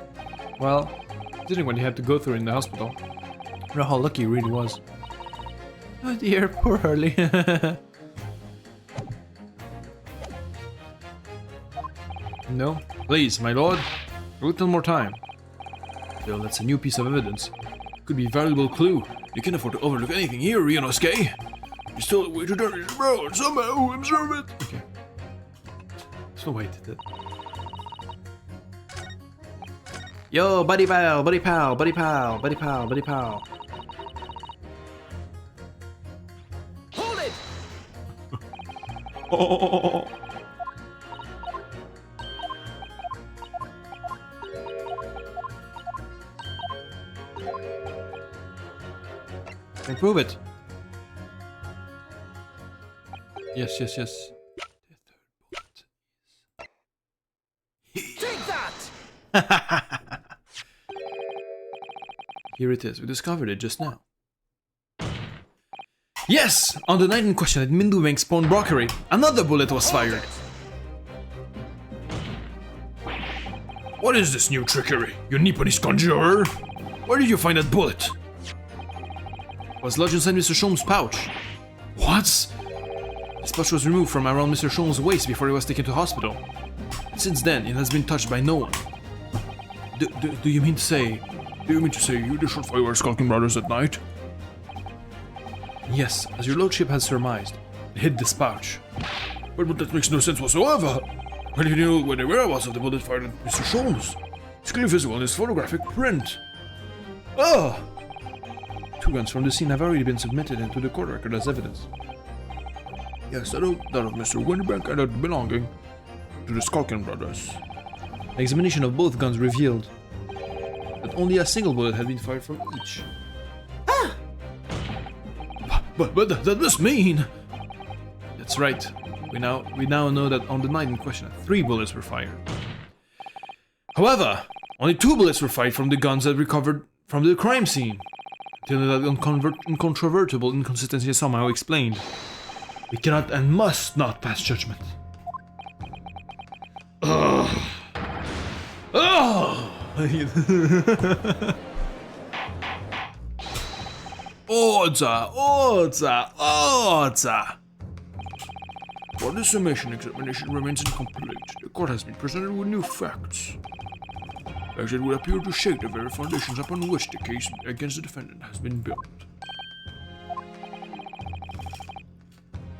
Well, didn't when he had to go through in the hospital. I don't know how lucky he really was. Oh dear, poor Hurley. No? Please, my lord. A little more time. Still, that's a new piece of evidence. Could be a valuable clue. You can't afford to overlook anything here, Rionosuke. You stole a way to dirty the bro, somehow observe it. Okay. So wait, Yo, buddy pal, buddy pal, buddy pal, buddy pal, buddy pal. Hold it! Oh. Can prove it. Yes, yes, yes. Take that! Here it is. We discovered it just now. Yes! On the night in question at Minduwang's pawnbrokery, another bullet was fired. What is this new trickery, you Nipponese conjurer? Where did you find that bullet? It was lodged inside Mr. Sholmes' pouch. What? This pouch was removed from around Mr. Sholmes' waist before he was taken to hospital. Since then, it has been touched by no one. Do you mean to say... Do you mean to say you did shot fire Skulking Brothers at night? Yes, as your lordship has surmised, it hid this pouch. But that makes no sense whatsoever. How do you know where the whereabouts of the bullet fired at Mr. Sholmes? It's clearly visible in his photographic print. Oh! 2 guns from the scene have already been submitted into the court record as evidence. Yes, that of Mr. Winterbank and that belonging to the Skulking Brothers. An examination of both guns revealed that only a single bullet had been fired from each. But does this mean? That's right. We now know that on the night in question, 3 bullets were fired. However, only 2 bullets were fired from the guns that recovered from the crime scene. Until that incontrovertible inconsistency is somehow explained. We cannot and must not pass judgment. Ugh. Oh! Order! While the summation examination remains incomplete, the court has been presented with new facts, as it would appear to shake the very foundations upon which the case against the defendant has been built.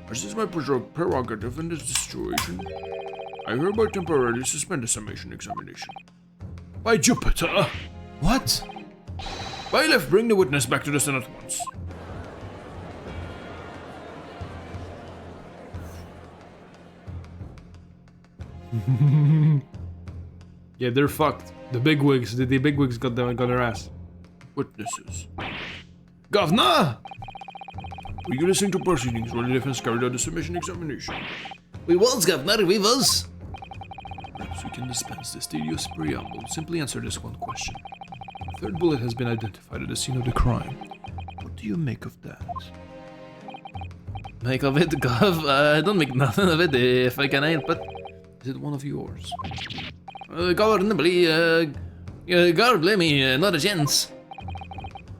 As this is my prerogative in this situation, I hereby temporarily suspend the summation examination. By Jupiter! What? Bailiff, bring the witness back to the stand at once. Yeah, they're fucked. The bigwigs got their ass. Witnesses. Governor! Were you listening to proceedings while the defense carried out the submission examination? We was, Governor, we was. Perhaps we can dispense this tedious preamble. Simply answer this one question. The 3rd bullet has been identified at the scene of the crime. What do you make of that? Make of it, Gov. I don't make nothing of it if I can help it. Is it one of yours? Governably, God blame me, not a chance.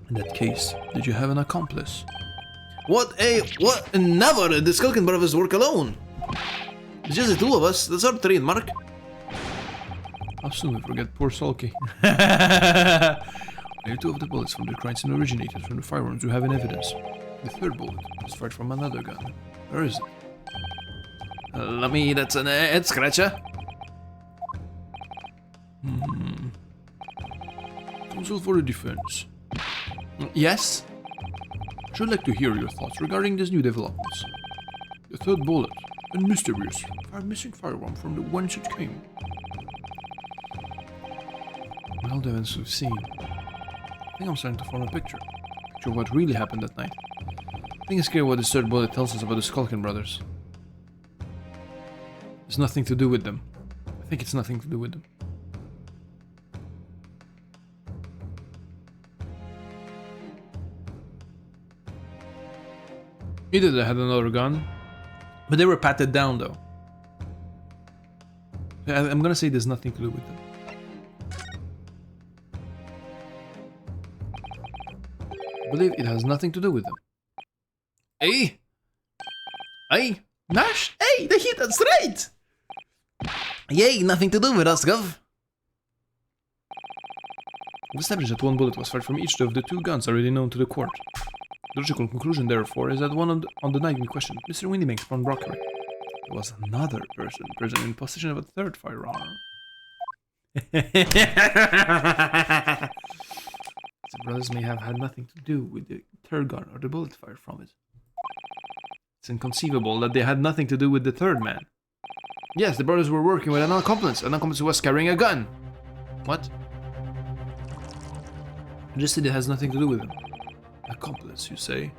In that case, did you have an accomplice? What? Never! The Skulking Brothers work alone. It's just the 2 of us. That's our trademark. How soon we forget poor Sulky? Only 2 of the bullets from the crime scene originated from the firearms we have in evidence. The 3rd bullet was fired from another gun. Where is it? Let me, that's an head scratcher. Counsel for the defense. Yes? I should like to hear your thoughts regarding these new developments. The 3rd bullet, and mysterious, missing firearm from the whence it came. With all the events we've seen, I think I'm starting to form a picture of what really happened that night. I think it's clear what this 3rd bullet tells us about the Skulkin brothers. It's nothing to do with them. I think it's nothing to do with them. Either they had another gun, but they were patted down though. I'm gonna say there's nothing to do with them. I believe it has nothing to do with them. Hey! Hey! Nash! Hey! They hit us right! Yay, nothing to do with us, Gov. We established that one bullet was fired from each of the two guns already known to the court. The logical conclusion, therefore, is that on the night in question, Mr. Windybanks from Brockery, there was another person present in possession of a third firearm. The brothers may have had nothing to do with the third gun or the bullet fired from it. It's inconceivable that they had nothing to do with the third man. Yes, the brothers were working with an accomplice who was carrying a gun. What? I just said it has nothing to do with them. Accomplice, you say?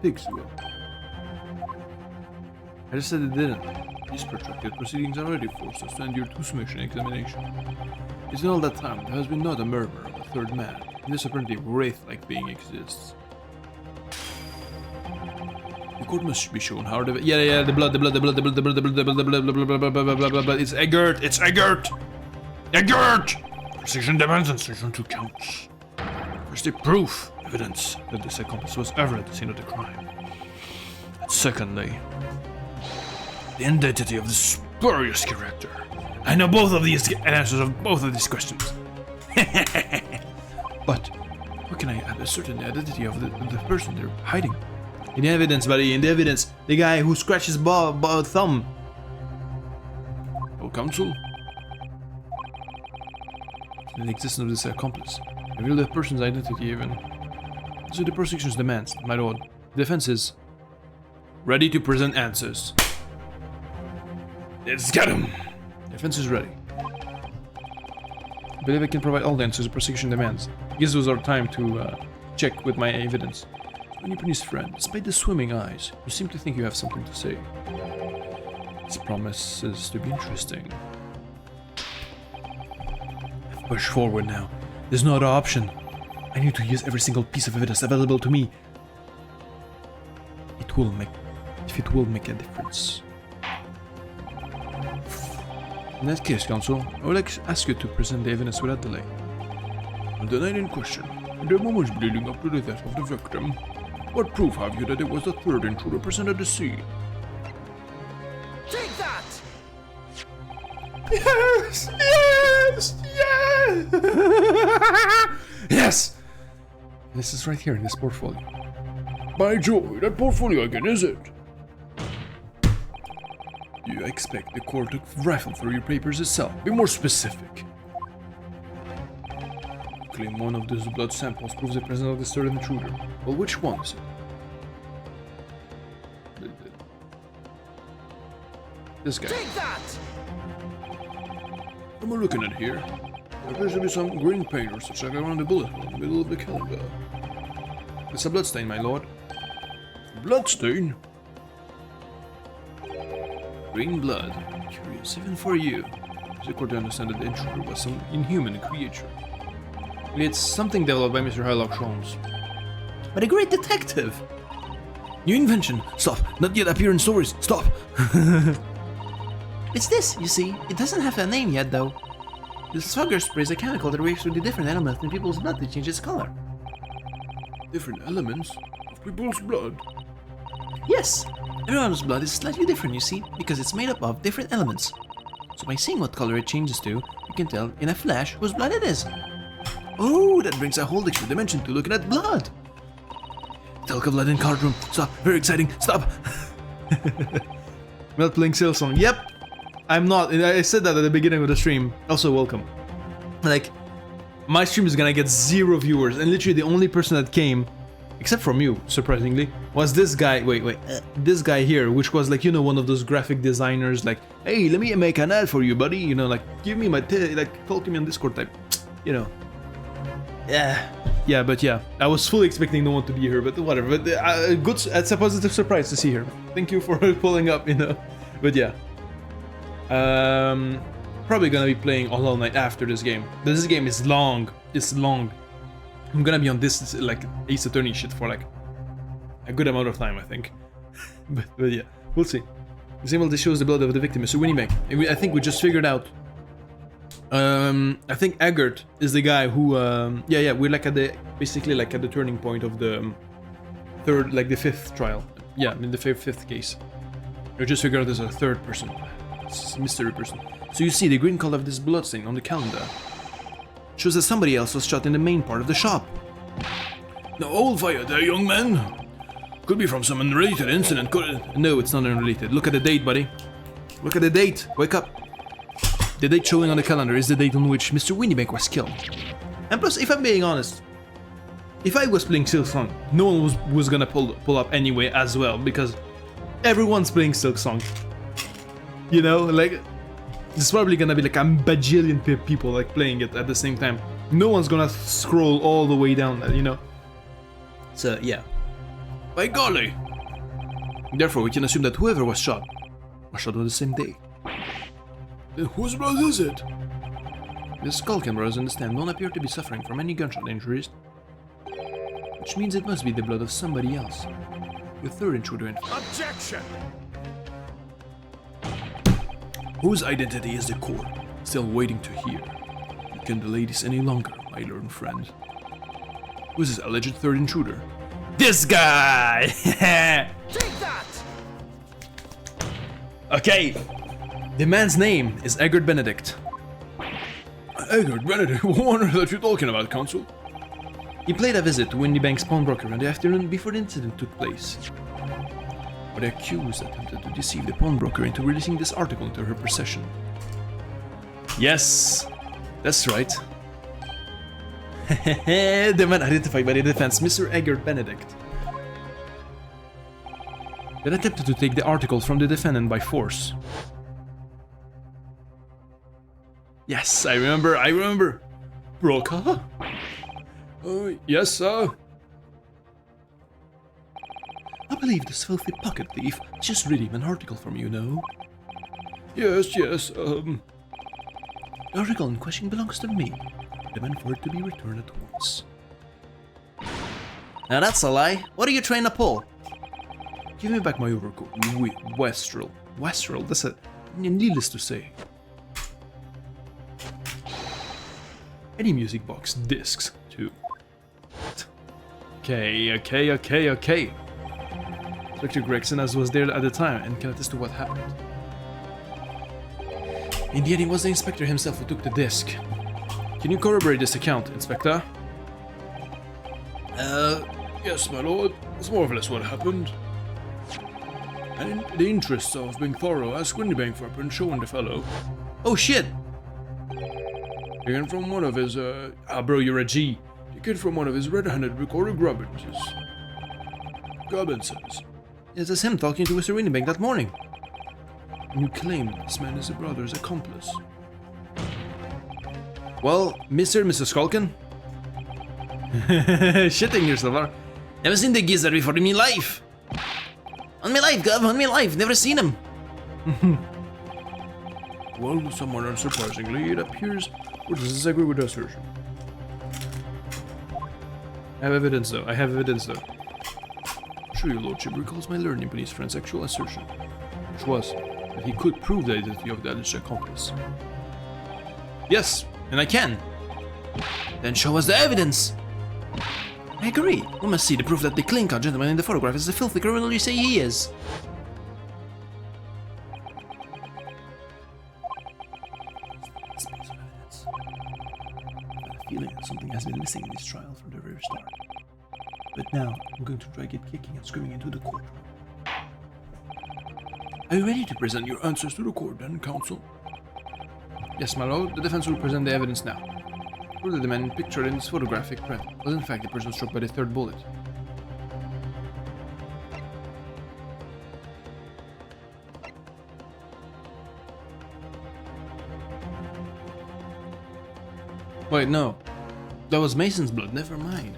Pigs will. I just said it didn't. These protracted proceedings already forced us to endure two summation examination. It's in all that time there has been not a murmur of a third man, and this apparently wraith-like being exists. The court must be shown how the the blood. It's EGGERT! It's EGGERT! EGGERT! Precision demands and section 2 counts. First, the proof, evidence that this accomplice was ever at the scene of the crime. And secondly, the identity of the spurious character. I know both of these answers of both of these questions. But how can I ascertain the identity of the person they're hiding? In the evidence, buddy, in the evidence. The guy who scratched his thumb. Oh, counsel? In the existence of this accomplice. Reveal the person's identity even. So the prosecution's demands, my lord. The defense is ready to present answers. Let's get him! Defense is ready. I believe I can provide all the answers the prosecution demands. Gives us our time to check with my evidence. When you his friend, despite the swimming eyes, you seem to think you have something to say. This promises to be interesting. I've pushed forward now. There's no other option. I need to use every single piece of evidence available to me. If it will make a difference. In that case, counsel, I would like to ask you to present the evidence without delay. On the night in question, in the moments leading up to the death of the victim, what proof have you that it was the third intruder present at the scene? Take that! Yes! Yes! Yes! Yes! This is right here in this portfolio. By joy, that portfolio again, is it? Do you expect the court to rifle through your papers itself? Be more specific. You claim one of those blood samples proves the presence of the third intruder. Well, which one is it? This guy. Take that! What am I looking at here? There appears to be some green paint or such like around the bullet hole in the middle of the calendar. It's a bloodstain, my lord. Bloodstain? Green blood. Curious, even for you. The court to understand that the intruder was some inhuman creature. It's something developed by Mr. Hylock Sholmes. But a great detective! New invention! Stop! Not yet appear in stories! Stop! It's this, you see. It doesn't have a name yet, though. This sugar sprays a chemical that reacts with the different elements in people's blood to change its color. Different elements of people's blood? Yes, everyone's blood is slightly different, you see, because it's made up of different elements. So by seeing what color it changes to, you can tell in a flash whose blood it is. Oh, that brings a whole extra dimension to looking at blood. Talk of blood in card room. Stop. Very exciting. Stop. Not playing sales song. Yep. I'm not. I said that at the beginning of the stream. Also, welcome. Like, my stream is gonna get 0 viewers, and literally the only person that came, except from you, surprisingly, was this guy. Wait. This guy here, which was like, you know, one of those graphic designers, like, hey, let me make an ad for you, buddy. You know, like, give me my, like, talk to me on Discord type. You know. Yeah, but yeah, I was fully expecting no one to be here, but whatever. But good, it's a positive surprise to see her. Thank you for pulling up, you know. But yeah, probably gonna be playing Hollow Knight after this game. This game is long. It's long. I'm gonna be on this like Ace Attorney shit for like a good amount of time, I think. but yeah, we'll see. The symbol that shows the blood of the victim is Winnie Bank. I think we just figured out. I think EGGERT is the guy who. Yeah, we're like at the basically like at the turning point of the third, like the fifth trial. Yeah, in the fifth case. We just figured out there's a third person, mystery person. So you see the green color of this bloodstain on the calendar shows that somebody else was shot in the main part of the shop. No old fire there, young man. Could be from some unrelated incident, could it? No, it's not unrelated. Look at the date, buddy. Look at the date. Wake up. The date showing on the calendar is the date on which Mr. Winniebank was killed. And plus, if I'm being honest, if I was playing Silk Song, no one was gonna pull up anyway as well, because everyone's playing Silk Song. You know, like, there's probably gonna be like a bajillion people like playing it at the same time. No one's gonna scroll all the way down, you know. So yeah. By golly. Therefore, we can assume that whoever was shot on the same day. Then whose blood is it? The Skulkin brothers in the stand don't appear to be suffering from any gunshot injuries, which means it must be the blood of somebody else. The third intruder in. Objection! Whose identity is the court still waiting to hear? You can delay this any longer, my learned friend. Who is this alleged third intruder? This guy! Take that! Okay. The man's name is EGGERT Benedict. EGGERT Benedict, what on earth are you talking about, Counsel? He paid a visit to Winniebank's pawnbroker on the afternoon before the incident took place. But the accused attempted to deceive the pawnbroker into releasing this article into her possession. Yes, that's right. The man identified by the defense, Mr. EGGERT Benedict, that attempted to take the article from the defendant by force. Yes, I remember. Broka? Yes, sir. I believe this filthy pocket thief just reading an article from you, no? Yes, The article in question belongs to me. Demand for it to be returned at once. Now that's a lie. What are you trying to pull? Give me back my overcoat, Westrel. That's a needless to say. Any music box discs, too. Okay. Inspector Gregson as was there at the time and can attest to what happened. In the end, it was the inspector himself who took the disc. Can you corroborate this account, Inspector? Yes, my lord. It's more or less what happened. And in the interests of being thorough, ask Winniebank for a showing the fellow. Oh shit! Taken from one of his, bro, you're a G. taken from one of his red-handed recorder Grubbanses. It is him talking to Mr. Winniebank that morning. And you claim this man is a brother's accomplice. Well, Mr. and Mrs. Skulkin? Shitting yourself, huh? Never seen the geezer before in my life. On my life, Gov, on my life, never seen him. Well, somewhat unsurprisingly, it appears we disagree with the assertion. I have evidence though. Sure, your lordship recalls my learning beneath Friend's actual assertion, which was that he could prove the identity of the alleged accomplice. Yes, and I can. Then show us the evidence. I agree. We must see the proof that the clean-cut gentleman in the photograph is the filthy criminal you say he is. This piece of evidence. I have a feeling that something has been missing in this trial from the very start. But now, I'm going to drag it kicking and screaming into the courtroom. Are you ready to present your answers to the court, then, counsel? Yes, my lord. The defense will present the evidence now. Whether the man pictured in this photographic print was in fact the person struck by the third bullet. Wait, no. That was Mason's blood, never mind.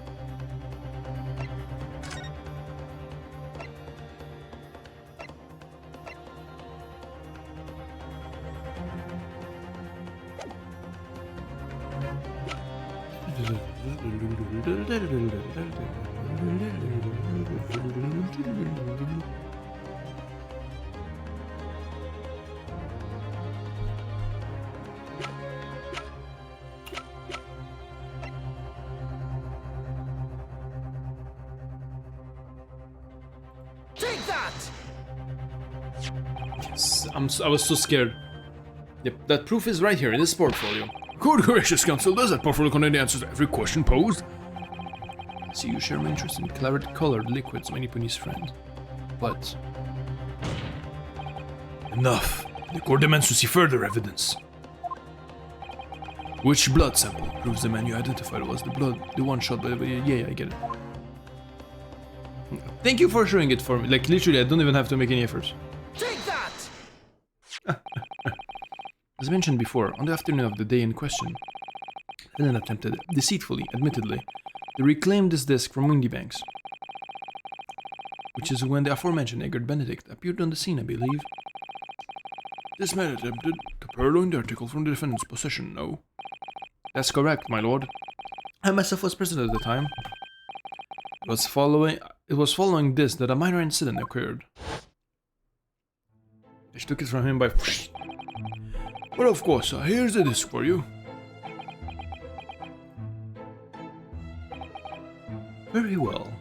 Take that! Yes, I was so scared. Yep, that proof is right here in this portfolio. Good gracious, Council, does that portfolio contain the answers to every question posed? I see you share my interest in colored liquids, my Nipponese friend. But... enough. The court demands to see further evidence. Which blood sample proves the man you identified was the one shot by the... Yeah, I get it. Thank you for showing it for me. Like, literally, I don't even have to make any effort. Take that! As mentioned before, on the afternoon of the day in question, Helen attempted, deceitfully, admittedly, to reclaim this disc from Windybanks. Which is when the aforementioned EGGERT Benedict appeared on the scene, I believe. This man attempted to purloin the article from the defendant's possession, no? That's correct, my lord. I myself was present at the time. It was following this that a minor incident occurred. She took it from him by... But of course, here's the disc for you. Very well.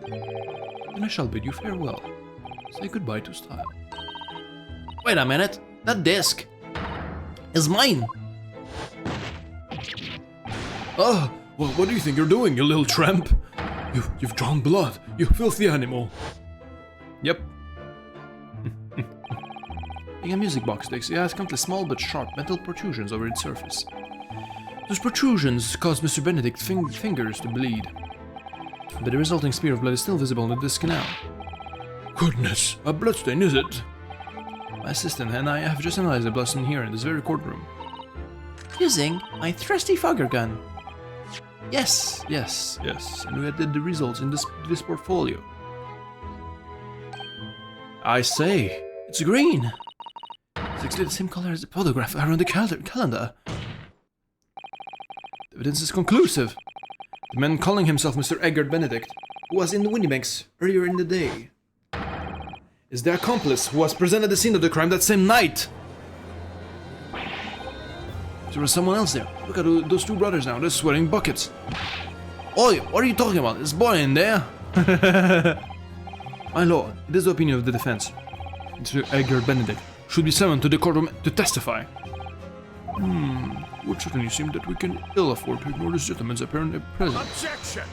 Then I shall bid you farewell. Say goodbye to style. Wait a minute. That disc is mine. Ah, well, what do you think you're doing, you little tramp? You've drawn blood, you filthy animal. Yep. Being a music box disc, it has countless small but sharp metal protrusions over its surface. Those protrusions cause Mr. Benedict's fingers to bleed, but the resulting smear of blood is still visible on the disc now. Goodness, a bloodstain, is it? My assistant and I have just analyzed the bloodstain here in this very courtroom. Using my trusty fogger gun. Yes, and we added the results in this portfolio. I say, it's green. It's exactly the same color as the photograph around the calendar. The evidence is conclusive. The man calling himself Mr. EGGERT Benedict, who was in the Windybanks earlier in the day, is the accomplice who was present at the scene of the crime that same night. There was someone else there. Look at those two brothers now, they're sweating buckets. Oi, what are you talking about? This boy in there? My lord, it is the opinion of the defense. Mr. EGGERT Benedict should be summoned to the courtroom to testify. It would certainly seem that we can ill afford to ignore this gentleman's apparent presence. Objection!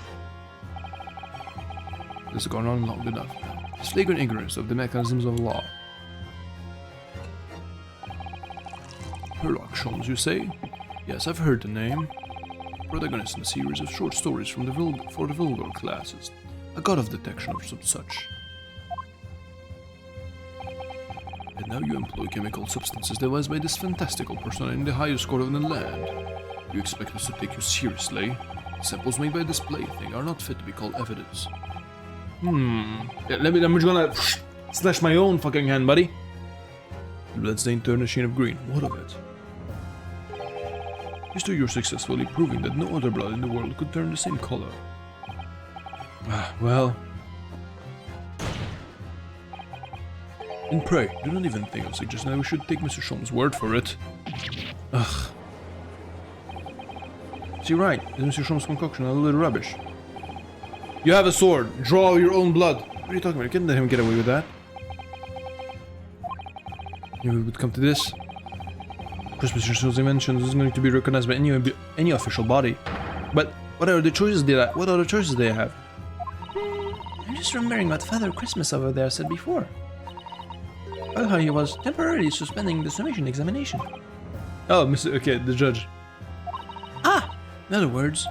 This has gone on long enough. His flagrant ignorance of the mechanisms of law. Sherlock Holmes, you say? Yes, I've heard the name. Protagonist in a series of short stories for the vulgar classes. A god of detection of some such. And now you employ chemical substances devised by this fantastical person in the highest court of the land. You expect us to take you seriously? Samples made by this plaything are not fit to be called evidence. Yeah, I'm just gonna slash my own fucking hand, buddy. The bloodstain turned a shade of green. What of it? Mister, you're successfully proving that no other blood in the world could turn the same color. Well, And pray, do not even think of suggesting that we should take Mr. Sholmes' word for it. ugh. Is he right? Is Mr. Sholmes' concoction a little rubbish? You have a sword. Draw your own blood. What are you talking about? You can't let him get away with that. You would come to this. Of course, Mr. Sholmes' invention is going to be recognized by any official body. But what are the choices they have? What other choices they have? I'm just remembering what Father Christmas over there said before. Well, how he was temporarily suspending the summation examination. Oh, Mr. Okay, the judge. Ah! In other words,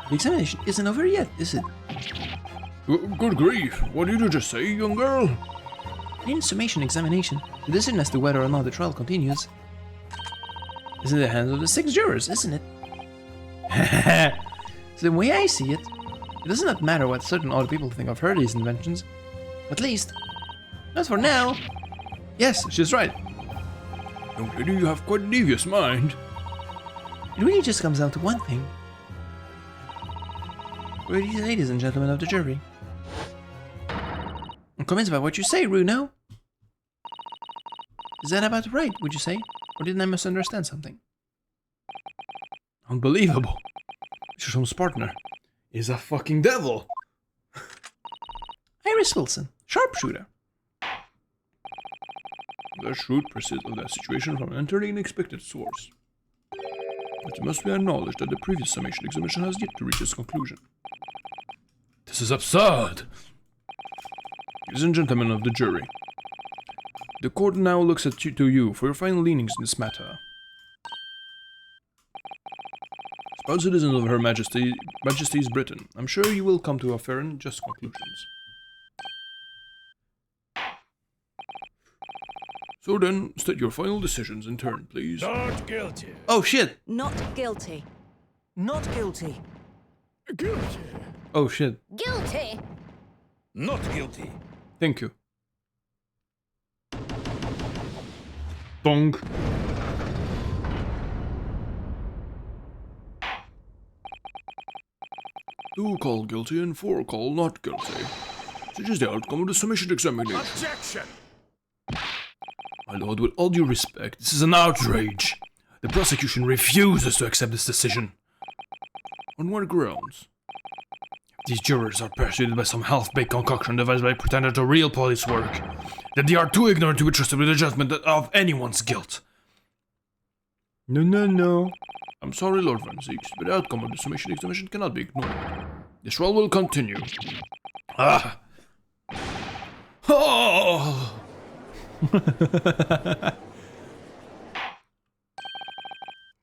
the examination isn't over yet, is it? Good grief, what did you just say, young girl? In summation examination, the decision as to whether or not the trial continues is in the hands of the 6 jurors, isn't it? So the way I see it, it does not matter what certain other people think of Hurley's inventions. At least, not for now. Yes, she's right. Young lady, you have quite a devious mind. It really just comes down to one thing. Ladies and gentlemen of the jury. I'm convinced by what you say, Runo. Is that about right, would you say? Or didn't I misunderstand something? Unbelievable. Mr. Holmes' partner is a fucking devil. Iris Wilson, sharpshooter. The shrewd pursuit of that situation from an entirely unexpected source. It must be acknowledged that the previous summation examination has yet to reach its conclusion. This is absurd! Ladies and gentlemen of the jury, the court now looks to you for your final leanings in this matter. As proud citizens of Her Majesty's Britain, I'm sure you will come to a fair and just conclusions. So then, state your final decisions in turn, please. Not guilty. Oh shit! Not guilty. Not guilty. Guilty. Oh shit. Guilty. Not guilty. Thank you. Dong. 2 call guilty and 4 call not guilty. Such is the outcome of the submission examination. Objection. My lord, with all due respect, this is an outrage. The prosecution refuses to accept this decision. On what grounds? These jurors are persuaded by some half-baked concoction devised by pretender to real police work, that they are too ignorant to be trusted with the judgment of anyone's guilt. No. I'm sorry, Lord Van Zieks, but the outcome of the summation examination cannot be ignored. This trial will continue. Ah! Oh!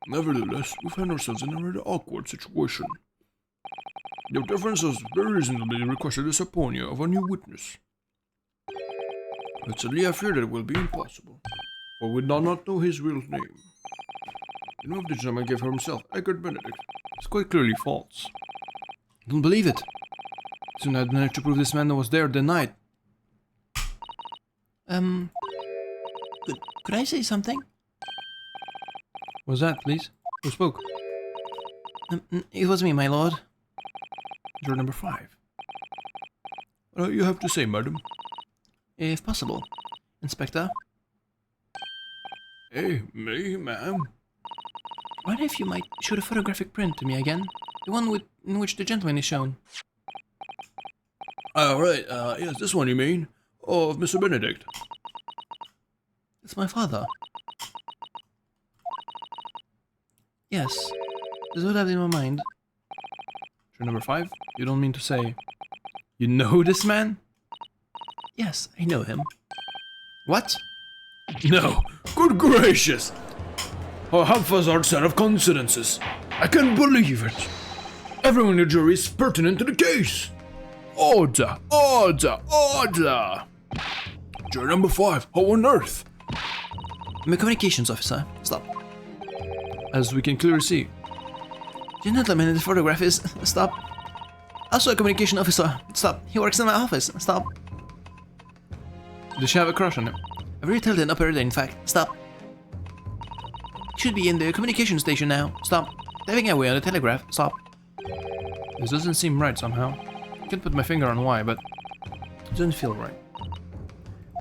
Nevertheless, we find ourselves in a rather awkward situation. Your defense has very reasonably requested the subpoena of a new witness. But sadly I fear that it will be impossible, for we do not know his real name. The name of the gentleman gave her himself, EGGERT Benedict, is quite clearly false. I don't believe it. Soon I'd managed to prove this man was there the night. Could I say something? What's that, please? Who spoke? It was me, my lord. Juror number 5. What do you have to say, madam? If possible. Inspector? Me, ma'am? Wonder if you might show the photographic print to me again? The one in which the gentleman is shown. Right, yes, this one you mean? Oh, of Mr. Benedict. It's my father. Yes. This is what I have in my mind. Juror number 5? You don't mean to say... You know this man? Yes, I know him. What? No! Good gracious! A haphazard set of coincidences! I can't believe it! Everyone in the jury is pertinent to the case! Order! Juror number 5, how on earth? I'm a communications officer. Stop. As we can clearly see. The gentleman in the photograph is... Stop. Also a communication officer. Stop. He works in my office. Stop. Does she have a crush on him? I've already told an operator, in fact. Stop. Should be in the communication station now. Stop. Diving away on the telegraph. Stop. This doesn't seem right somehow. I can't put my finger on why, but it doesn't feel right.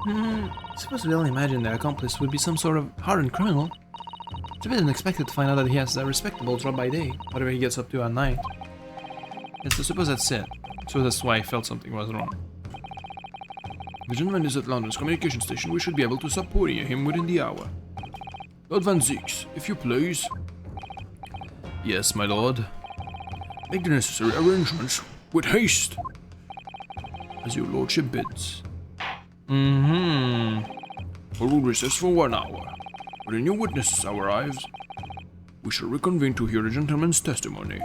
I suppose we all imagine their accomplice would be some sort of hardened criminal. It's a bit unexpected to find out that he has a respectable job by day, whatever he gets up to at night. Yes, I suppose that's it. So that's why I felt something was wrong. The gentleman is at London's communication station. We should be able to subpoena him within the hour. Lord Van Zieks, if you please. Yes, my lord. Make the necessary arrangements with haste. As your lordship bids. We will recess for 1 hour. When a new witness arrives, we shall reconvene to hear the gentleman's testimony.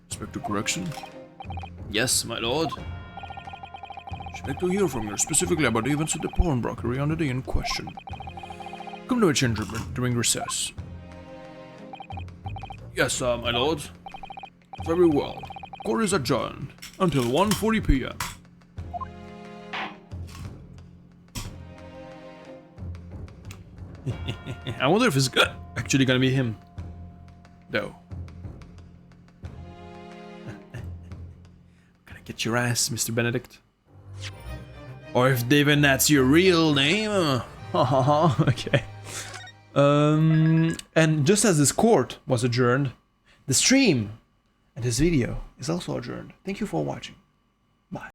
Inspector Correction? Yes, my lord. Expect to hear from you specifically about the events at the pawnbrokery on the day in question. Come to a chamber during recess. Yes, my lord. Very well. Court is adjourned until 1:40 p.m. I wonder if it's actually gonna be him. No. Get your ass, Mr. Benedict. Or if David, that's your real name. Okay. And just as this court was adjourned, the stream and this video is also adjourned. Thank you for watching.